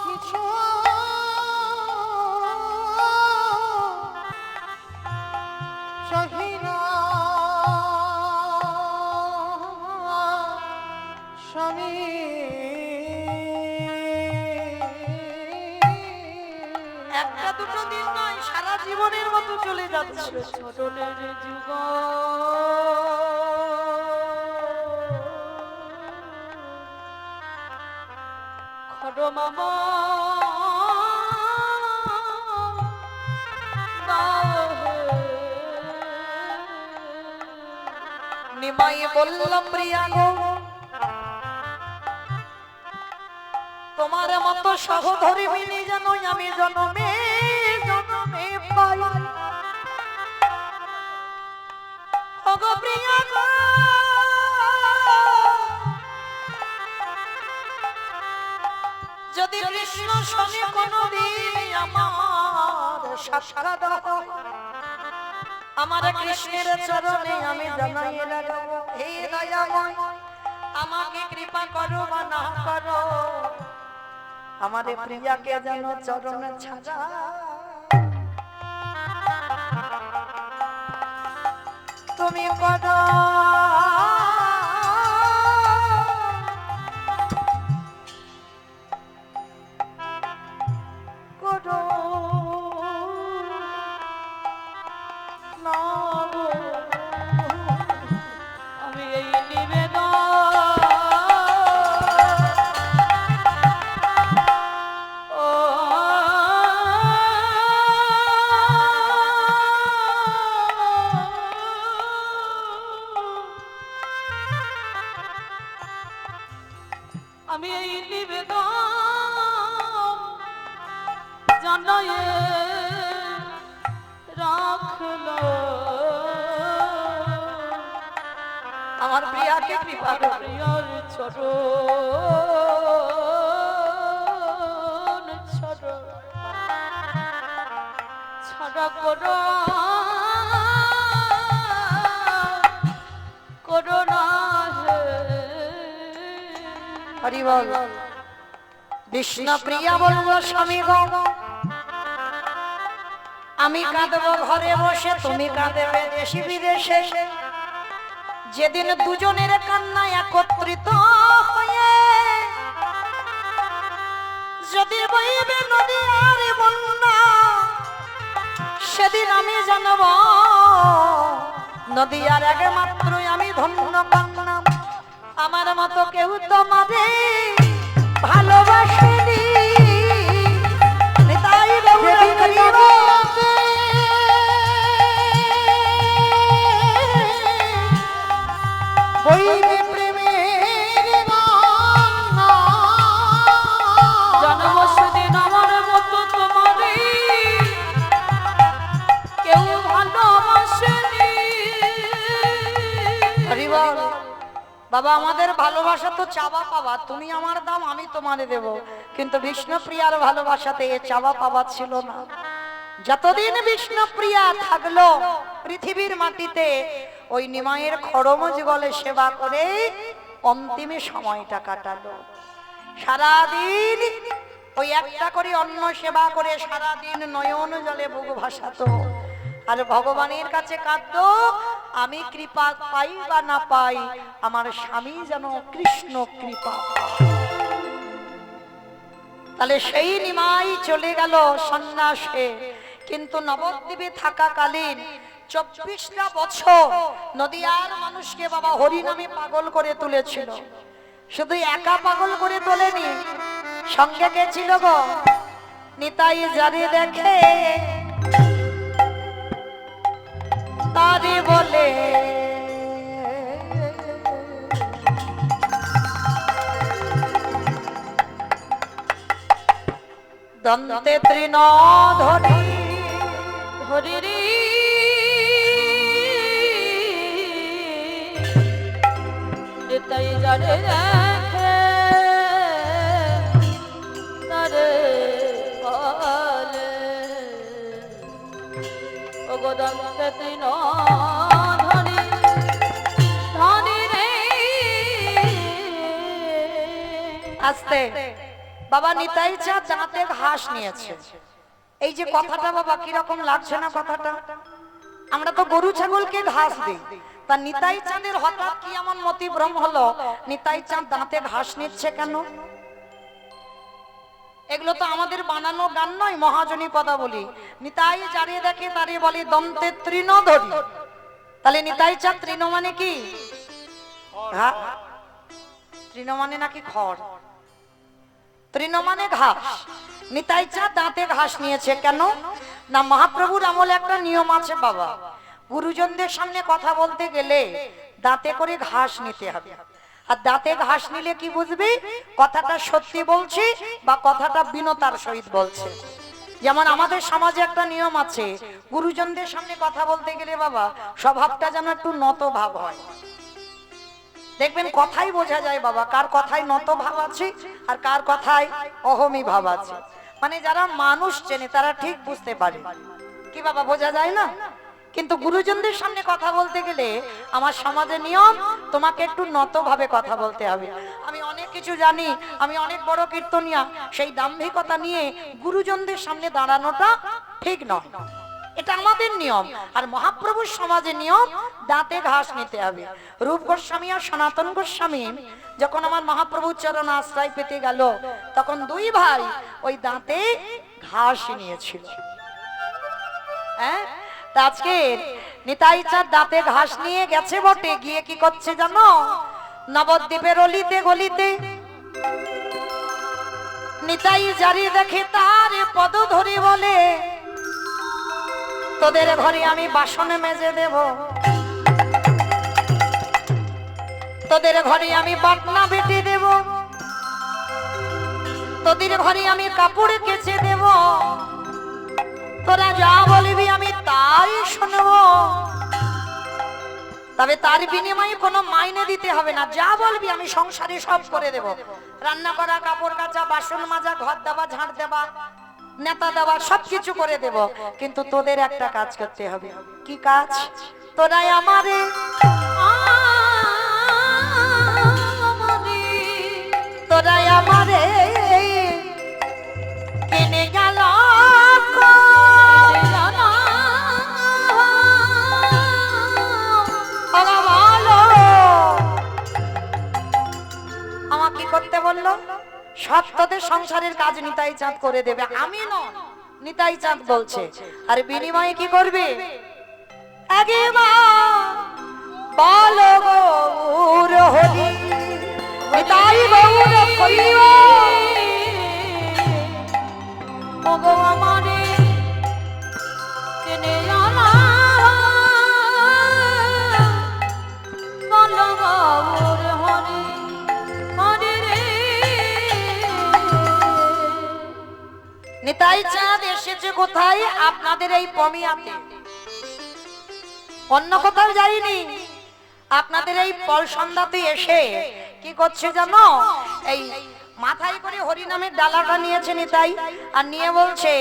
কিছু চাহি না স্বামী একটা দুটো দিন নয়, সারা জীবনের মতো চলে যাচ্ছে। চরণের যুগ খড় মামা নিমাই বললাম প্রিয়া গো, তোমার মতো সহধর্মিনী যেন আমি জনমে জনমে পাই। ওগো প্রিয়া গো, যদি কৃষ্ণ সঙ্গে কোনদিন আমার সাক্ষাৎ হয়, আমার কৃষ্ণের চরণে আমি জানাই লাগাবো, হে দয়াময় আমাকে কৃপা করো বা না করো, আমারে প্রিয়াকে যেন চরণ ছাড়া তুমি করো। করো না গো। আমি এই নিবেদন ও আমি এই নিবেদন জানাই রাখলো আমার প্রিয়াকে কৃপা করো। প্রিয়র ছোট ছোট ছাড়া করো করো না হে হরি বল। বিষ্ণু প্রিয়া বলবো স্বামী গো, আমি কাঁদবো ঘরে বসে, তুমি কাঁদবে দেশি বিদেশে। যেদিন দুজনের কান্না একত্রিত হয়ে যদি বইবে নদী আর বন্যা, সেদিন আমি জানব নদী আর একমাত্র আমি ধন্য কান্নাম। আমার মতো কেউ তোমারে ভালোবাসেনি। নিতাই গৌর হরি বল। বইবে প্রেমের গান জন্ম সেদিন আমার মতো তোমারে কেউ ভালোবাসেনি। হরি বল। বাবা আমাদের ভালোবাসা তো চাওয়া পাওয়া, তুমি আমার দাম আমি তোমারে দেব, কিন্তু বিষ্ণুপ্রিয়ার ভালোবাসাতে এ চাওয়া পাওয়া ছিল না। যতদিন বিষ্ণুপ্রিয়া থাকলো পৃথিবীর মাটিতে, ওই নিমাইয়ের খড়ম যুগলে সেবা করে অন্তিমে সময়টা কাটালো। সারাদিন ওই একটা করে অন্ন সেবা করে সারাদিন নয়ন জলে বুক ভাসাতো, আর ভগবানের কাছে কাঁদতো, আমি কৃপা পাই বা না পাই, আমার স্বামী যেন কৃষ্ণ কৃপা পায়। তাহলে সেই নিমাই চলে গেল সন্ন্যাসে, কিন্তু নবদ্বীপে থাকাকালীন 24টা বছর নদিয়ার মানুষকে বাবা হরি নামে পাগল করে তুলেছিল। শুধু একা পাগল করে তোলেনি, সঙ্গে কে ছিল গো? নিতাই যারে দেখে তারে বলে দন্তে তৃণ ধরি হরি রে তাই যারে রাখে তারে বলে ও গোদন্তে তৃণ ধরি ধরি রে আস্তে বাবা নিতাই চাঁদ দাঁতে ঘাস নিয়েছে। এই যে কথাটা বাবা কিরকম লাগছে না কথাটা? আমরা তো গরু ছাগলকে ঘাস দিই, তা নিতাই চাঁদের হঠাৎ কি এমন মতিভ্রম হলো নিতাই চাঁদ দাঁতে ঘাস নিচ্ছে কেন? এগুলো তো আমাদের বানানো গান নয়, মহাজনী পদাবলী। নিতাই যারে দেখে তারে বলে দন্তে তৃণ ধরি। তাহলে নিতাই চাঁদ তৃণ মানে কি? তৃণ মানে নাকি খড়? তৃণ মানে ঘাস। নিতাই চাঁদ দাঁতে ঘাস নিয়েছে কেন? না মহাপ্রভুর আমলে একটা নিয়ম আছে বাবা, গুরুজনদের সামনে কথা বলতে গেলে দাঁতে করে ঘাস নিতে হবে। আর দাঁতে ঘাস নিলে কি বুঝবি কথাটা সত্যি বলছি বা কথাটা বিনতার সহিত বলছে। যেমন আমাদের সমাজে একটা নিয়ম আছে, গুরুজনদের সামনে কথা বলতে গেলে বাবা স্বভাবটা যেন একটু নত ভাব হয়। দেখবেন কথাই বোঝা যায় বাবা কার কথায় নত ভাব আছে আর কার কথায় অহমি ভাব আছে। মানে যারা মানুষ চেনে তারা ঠিক বুঝতে পারে কি বাবা, বোঝা যায় না? কিন্তু গুরুজনদের সামনে কথা বলতে গেলে আমার সমাজের নিয়ম তোমাকে একটু নত ভাবে কথা বলতে হবে। আমি অনেক কিছু জানি, আমি অনেক বড় কীর্তনিয়া, সেই দাম্ভিকতা নিয়ে গুরুজনদের সামনে দাঁড়ানোটা ঠিক নয়, এটা আমাদের নিয়ম। আর মহাপ্রভুর সমাজের নিয়ম দাঁতে ঘাস নিতে হবে। রূপ গোস্বামী আর সনাতন গোস্বামী যখন আমার মহাপ্রভুর চরণ আশ্রয় পেতে গেল তখন দুই ভাই ওই দাঁতে ঘাস নিয়েছিল। হ্যাঁ, আজকে নিতাই চাঁদ দাঁতে ঘাস নিয়ে গেছে বটে, গিয়ে কি করছে জানো? নবদ্বীপের অলিতে গলিতে নিতাই জারি দেখে তার পদ ধরে বলে তোদের ঘরে আমি বাসন মেজে দেব, তোদের ঘরে আমি বাটনা বেটে দেব, তোদের ঘরে আমি কাপড় কেচে দেব, তোরা যা বলবি আমি তাই শুনবো, তবে তার বিনিময়ে কোনো মাইনে দিতে হবে না, যা বলবি আমি সংসারে সব করে দেব। রান্না করা, কাপড় কাচা, বাসন মাজা, ঘর দেওয়া, ঝাড় দেওয়া, নেতা দেওয়া সবকিছু করে দেব, কিন্তু তোদের একটা কাজ করতে হবে। কি কাজ? তোরাই আমারে তোরাই আমারে কিনে গেল আমার কি করতে বললো? সত্যদের সংসারের কাজ নিতাই চাঁদ করে দেবে, আমি নয়, নিতাই চাঁদ বলছে। আর বিনিময়ে কি করবে? বল গৌর হরি নিতাই গৌর করিব ওগো আমারে কিনে আনা বল গৌর হরি হরি রে। নিতাই চাঁদ এসেছে কোথায়? আপনাদের এই পমিয়াতে, অন্য কোথাও যাইনি। আপনাদের এই পল সন্ধ্যাতে এসে কি করছে জানো? এই মাথায় করে হরি নামের ডালাটা নিয়েছে নিতাই, আর নিয়ে বলছে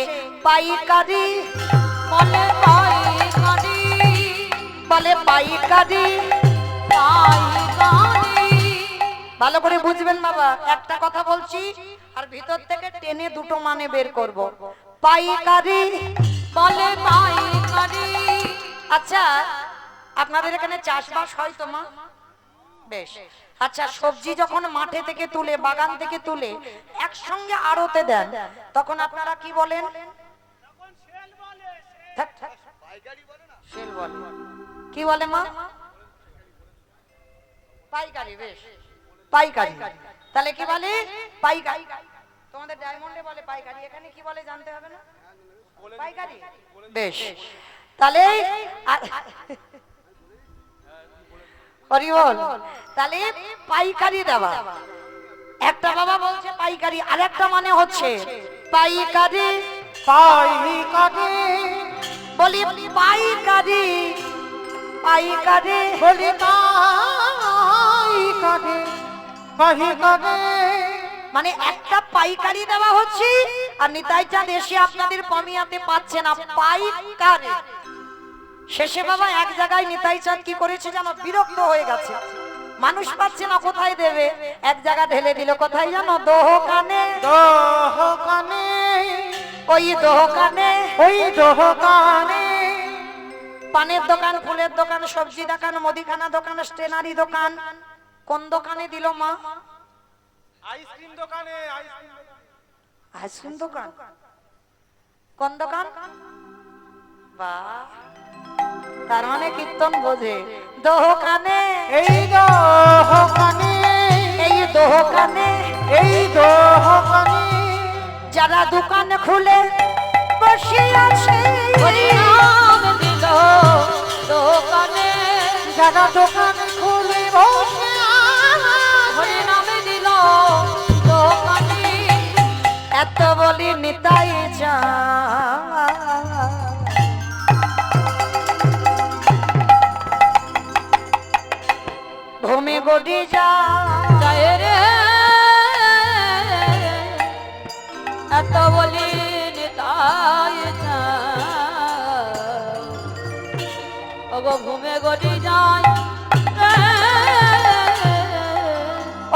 পাইকারি, বলে পাইকারি, বলে পাইকারি, পাইকারি। ভালো করে বুঝবেন বাবা, একটা কথা বলছি আর ভিতর থেকে টেনে দুটো মানে বের করব। পাইকারি, বলে পাইকারি। আচ্ছা, আপনাদের এখানে চাষবাস হয় তো মা? বেশ। আচ্ছা, সবজি যখন মাঠে থেকে তুলে, বাগান থেকে তুলে একসঙ্গে আড়তে দেন তখন আপনারা কি বলেন? সেল বলে। কি বলে মা? পাইকারি। বেশ, পাইকারি। তাহলে কি বলে? পাইকারি। তোমাদের ডায়মন্ডে বলে পাইকারি, এখানে কি বলে জানতে হবে না? পাইকারি। বেশ, তাহলে হরি বল। তাহলে পাইকারি দেওয়া। একটা বাবা বলছে পাইকারি, আর একটা মানে হচ্ছে পাইকারি, পাইকারি বলি পাইকারি, পাইকারি বলি পাইকারি, পাইকারি মানে একটা পাইকারি দেওয়া হচ্ছে। আর নিতাই চাঁদ এসে আপনাদের পমিয়াতে পাচ্ছে না, পাইকারি। শেষে বাবা এক জায়গায় নিতাই চাঁদ কি করেছে জানো? বিরক্ত হয়ে গেছে। মানুষ পাচ্ছে না, কোথায় দেবে? এক জায়গা ঢেলে দিল, কোথায় জানো? দোকানে। দোকানে ওই দোকানে ওই দোকানে পানের দোকান, ফুলের দোকান, সবজি দোকান, মুদিখানা দোকান, স্টেনারি দোকান। কোন দোকানে দিল মা? আইসক্রিম দোকানে, আইসক্রিম আইসক্রিম দোকান। কোন দোকান? বাহ, তার মানে কীর্তন বোঝে। দোকানে এই দোকানে এই দোকানে এই দোকানে যারা দোকান খুলে বসে আছে, হরিনাম দিল দোকানে, যারা দোকান খুলে বসে হরিনাম দিল দোকানে, এত বলি নিতাই চা ভূমি গড়ি যা যায় রে এত বলি নিতাই ওগো ঘুমে গড়ি যায়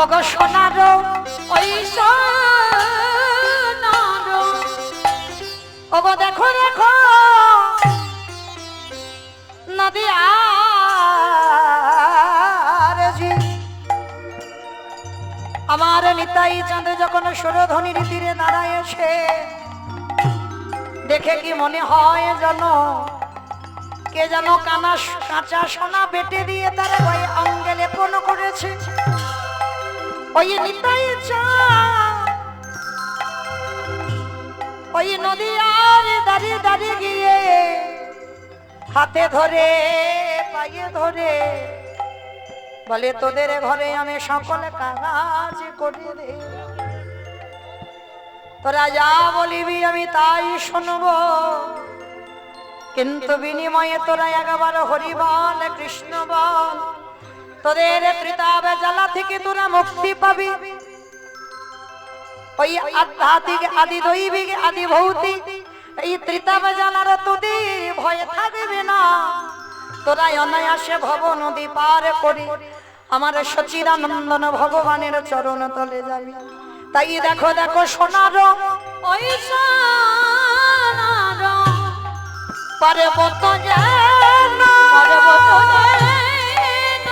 অগ সোনার ওই সোনার অগ দেখো দেখো নদী আর জি আমার নিতাই চাঁদ যখন সুরধ্বনির তীরে দাঁড়ায়ছে, দেখে কি মনে হয় জানো? কে যেন কাঁচা সোনা বেটে দিয়ে তার গায়ে অঙ্গে লেপন করেছে। ওই নিতাই চাঁদ ওই নদী আর দাঁড়িয়ে দাঁড়িয়ে গিয়ে হাতে ধরে পায়ে ধরে বলে, তোদের ঘরে আমি সকল কাজ করে দে, তোরা যা বলিবি আমি তাই শুনব, কিন্তু বিনিময়ে তোরা একবার হরি বল, কৃষ্ণ বল, তোদের ত্রিতাব জ্বালা থেকে তোরা মুক্তি পাবি। ওই আধ্যাত্মিক আদি দৈবিক আদি ভৌতিক এই ত্রিতাব জ্বালার তোদের ভয় থাকবে না, তোরা অনায়াসে ভব নদী পার করি আমার সচিদানন্দন ভগবানের চরণ তলে যাবি। তাই দেখো দেখো সোনার ওই সোনার পর্বত যেন পর্বত যেন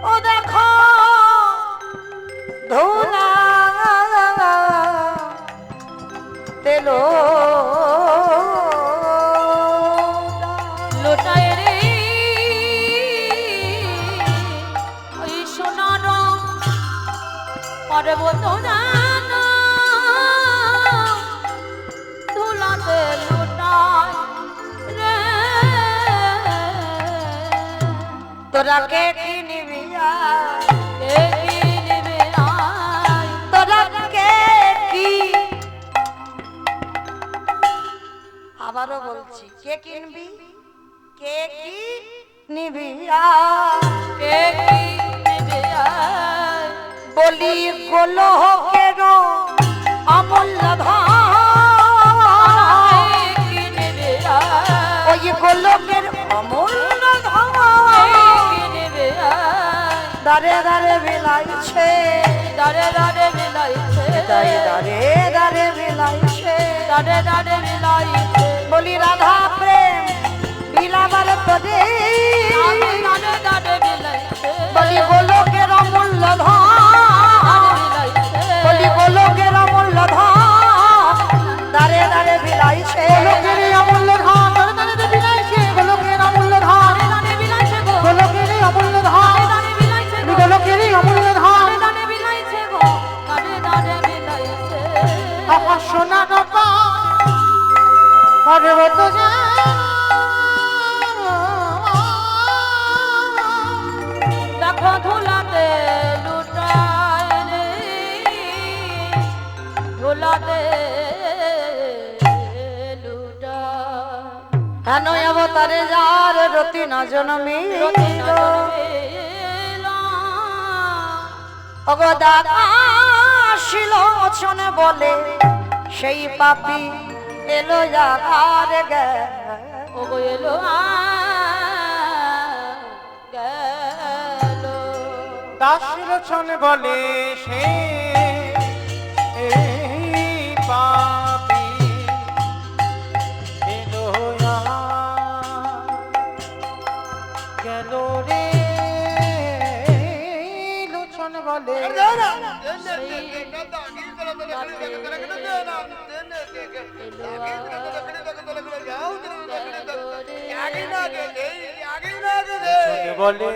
ও দেখো ধুনা তেলো লোটায় রে ওই সোনার পর্বত যেন ধুলাতে লোটায় রে তোরা কে কি নিবি কে কি নেবে আয় তোরা কে কি, আবারও বলছি, কে কিনবি কে কি নিবি কে কি নেবে আয় বলি গোলকের অমূল্য ধন, কি নেবে আয় ওই গোলকের অমূল্য ধন কি নেবে আয় দারে দারে বিলাইছে, দারে দারে মিলাইছে দারে দারে দারে বিলাইছে, দারে দারে মিলাইছে বলি রাধা প্রেম বিলাবার তোরে, আমি দারে দারে মিলাইছে বলি গোলকের অমূল্য ধন, মিলাইছে বলি গোলকের অমূল্য ধন দারে দারে বিলাইছে, গোলকের অমূল্য ধন দাঁড়ে বিলাইছে, গোলকের অমূল্য ধন দারে মিলাইছে গো গোলকের অমূল্য ধন দারে মিলাইছে গো গোলকের অমূল্য ধন দারে মিলাইছে গো দারে দারে মিলাইছে আমার সোনা নৌকা পর্বত যেন দেখো ধুলাতে লুটায় রে ধুলাতে লুটায় কেন অবতারে যার রতি না জনমি অগদাশিল ওছনে বলে সেই পাপি এলো যার গে, ওগো এলো দাসলোচন বলে সে পাপি এলো গেল রে লোচন বলে বলে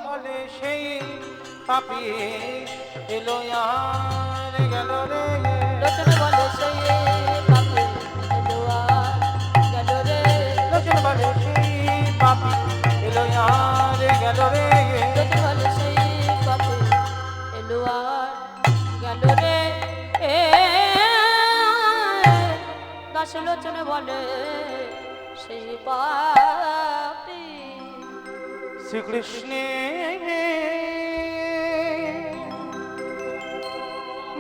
বলে সেই পাপি এলো আর গেল রে লোচন বলে সেই পাপি এলো আর গেল রে লোচন বলে সেই পাপি এলো আর গেল রে লোচন বলে সেই পাপি এলো আর গেল রে দাস লোচন বলে সেই পাপি শ্রীকৃষ্ণে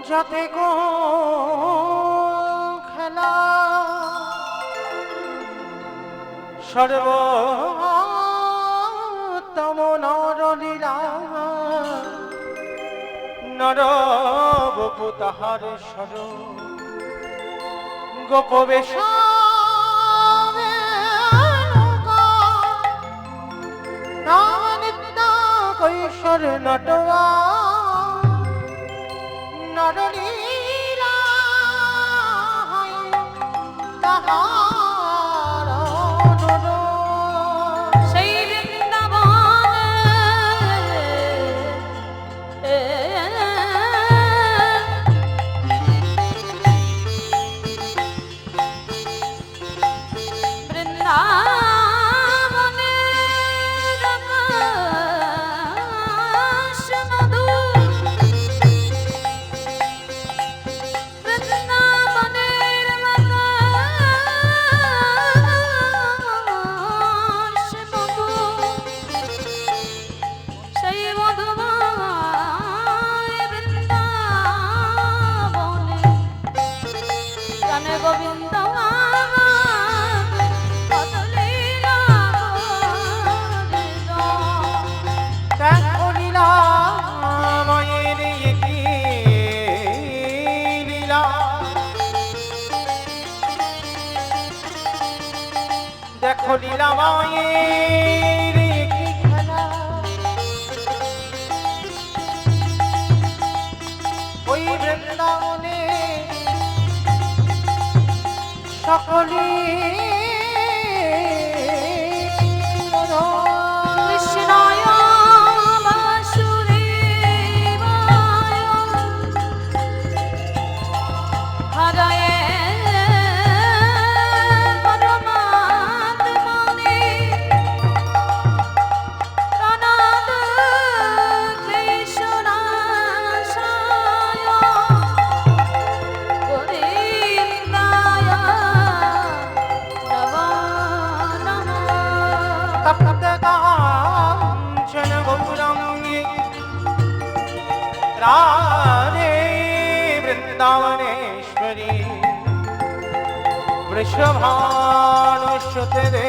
যাতে গো খেলা সর্বোত্তম নরলীলা নরবপু তাহার সর গোপবেশ কৈশোর নটয়া নরলীলা তাহার সেই বৃন্দাবনে বৃন্দাবনে রমাস মধু বৃন্দাবনে রমাস মধু সেই মধুময় বৃন্দাবনে গানে গোবিন্দ দেখো লীলা মায়ের কি লীলা দেখো লীলা মায়ের কি খেলা ওই বৃন্দাবনে সকলে কৃষ্ণায় বাসুদেবায় হরয়ে পরমাত্মনে প্রণাদ কৃষ্ণাশায় গোবিন্দায় নমো নমঃ তপ্তকাঞ্চন গৌরাঙ্গী রাধে বৃন্দাবনেশ্বরী वृषभानुष्यते दे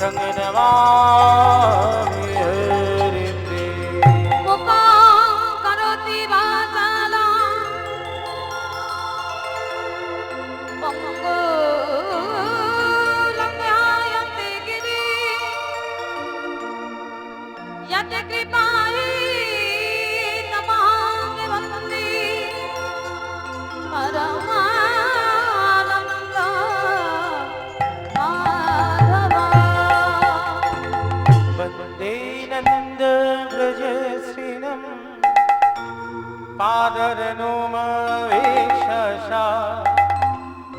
रंगनमामि हरिते मुखं करोति वाचालं पङ्गुलं ध्यायन्ति गिरिं यत् कृपायै तमांग वन्दे परमानन्द माधवा वन्दे नन्द व्रजश्रीनं पादरनुमवेशसा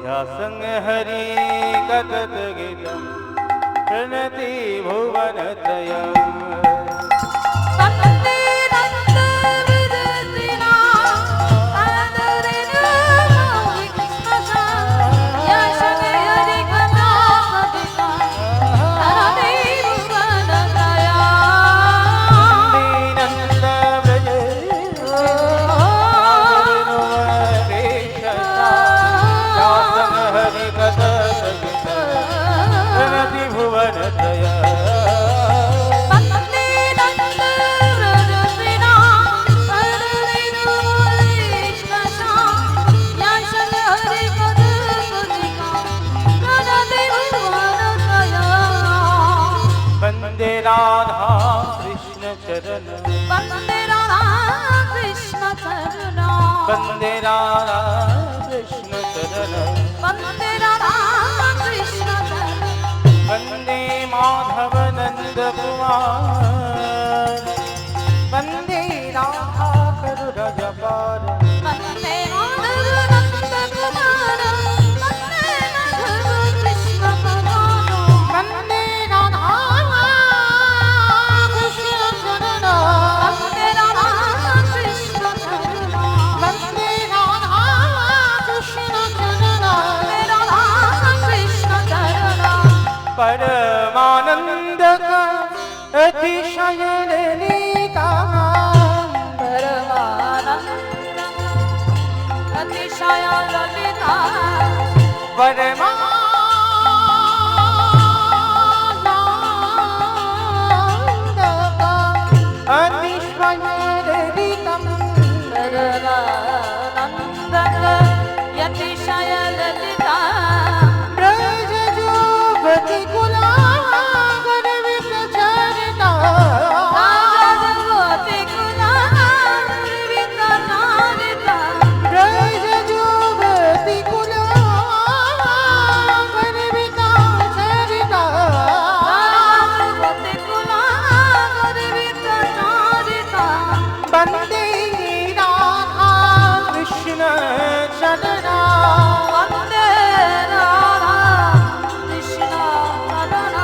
या संग हरि कथत गीतम प्रणति भुवनत्रयम् वन्दे नन्द विजयिना आदरेण मौलि कृष्णसा यशमे हरि कथा कथिता धरते भुवनत्रया नंद व्रज हरि कथा प्रणति भुवनत्रय वन्दे नन्द विजयिना आदरेण मौलि कृष्णसा यशमे हरि कथा कथिता धरते भुवनत्रया वन्दे राधा कृष्ण चरण वन्दे राधा कृष्ण चरण वन्दे राधा कृष्ण चरण वन्दे राधा कृष्ण चरण वन्दे माधव नंद कुमार वन्दे राधा करुण जपार वन्दे माधव नन्द कुमार वन्दे माधव कृष्ण कुमार वन्दे राधा कृष्ण चरण वन्दे राधा कृष्ण चरण वन्दे राधा कृष्ण चरण वन्दे राधा कृष्ण चरण परमानंद का अतिशय ललिता परमानन्द अतिशय ललिता परमानन्दक यतिशय ललिता राजभूति कुलार्वित नारिता राजभूति कुलार्वित नारिता वन्दे राधा कृष्ण चरण वन्दे राधा कृष्ण चरण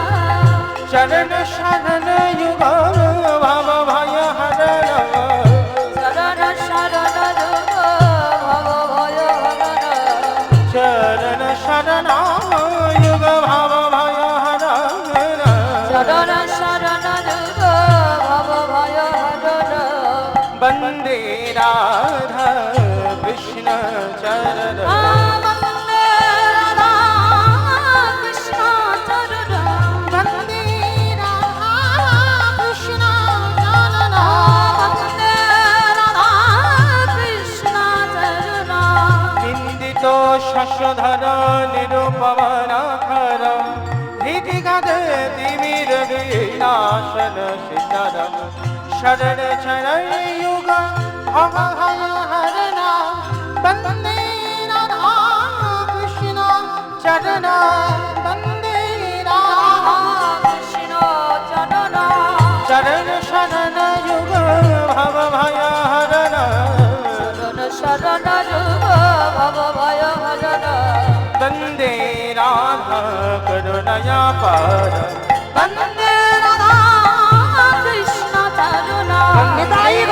चरण शरण युग भव भय हरण शरण शरण युग भव भय हरण चरण शरण युग भव भय हरण शरण शरण युग भव भय हरण वन्दे राधा कृष्ण चरण वन्दे राधा कृष्ण चरण वन्दे राधा कृष्ण चरण निन्दितो शशधर निरुपवनाखर धीतिगत दिविर विनाशन शिखरम शरण चरण युग भव भय हरण वन्दे राधा कृष्ण चरण वन्दे राधा कृष्ण चरण चरण शरण युग भव भय हरण शरण युग भव भय हरण वन्दे राधा करुणया पार वन्दे राधा कृष्ण चरण निताई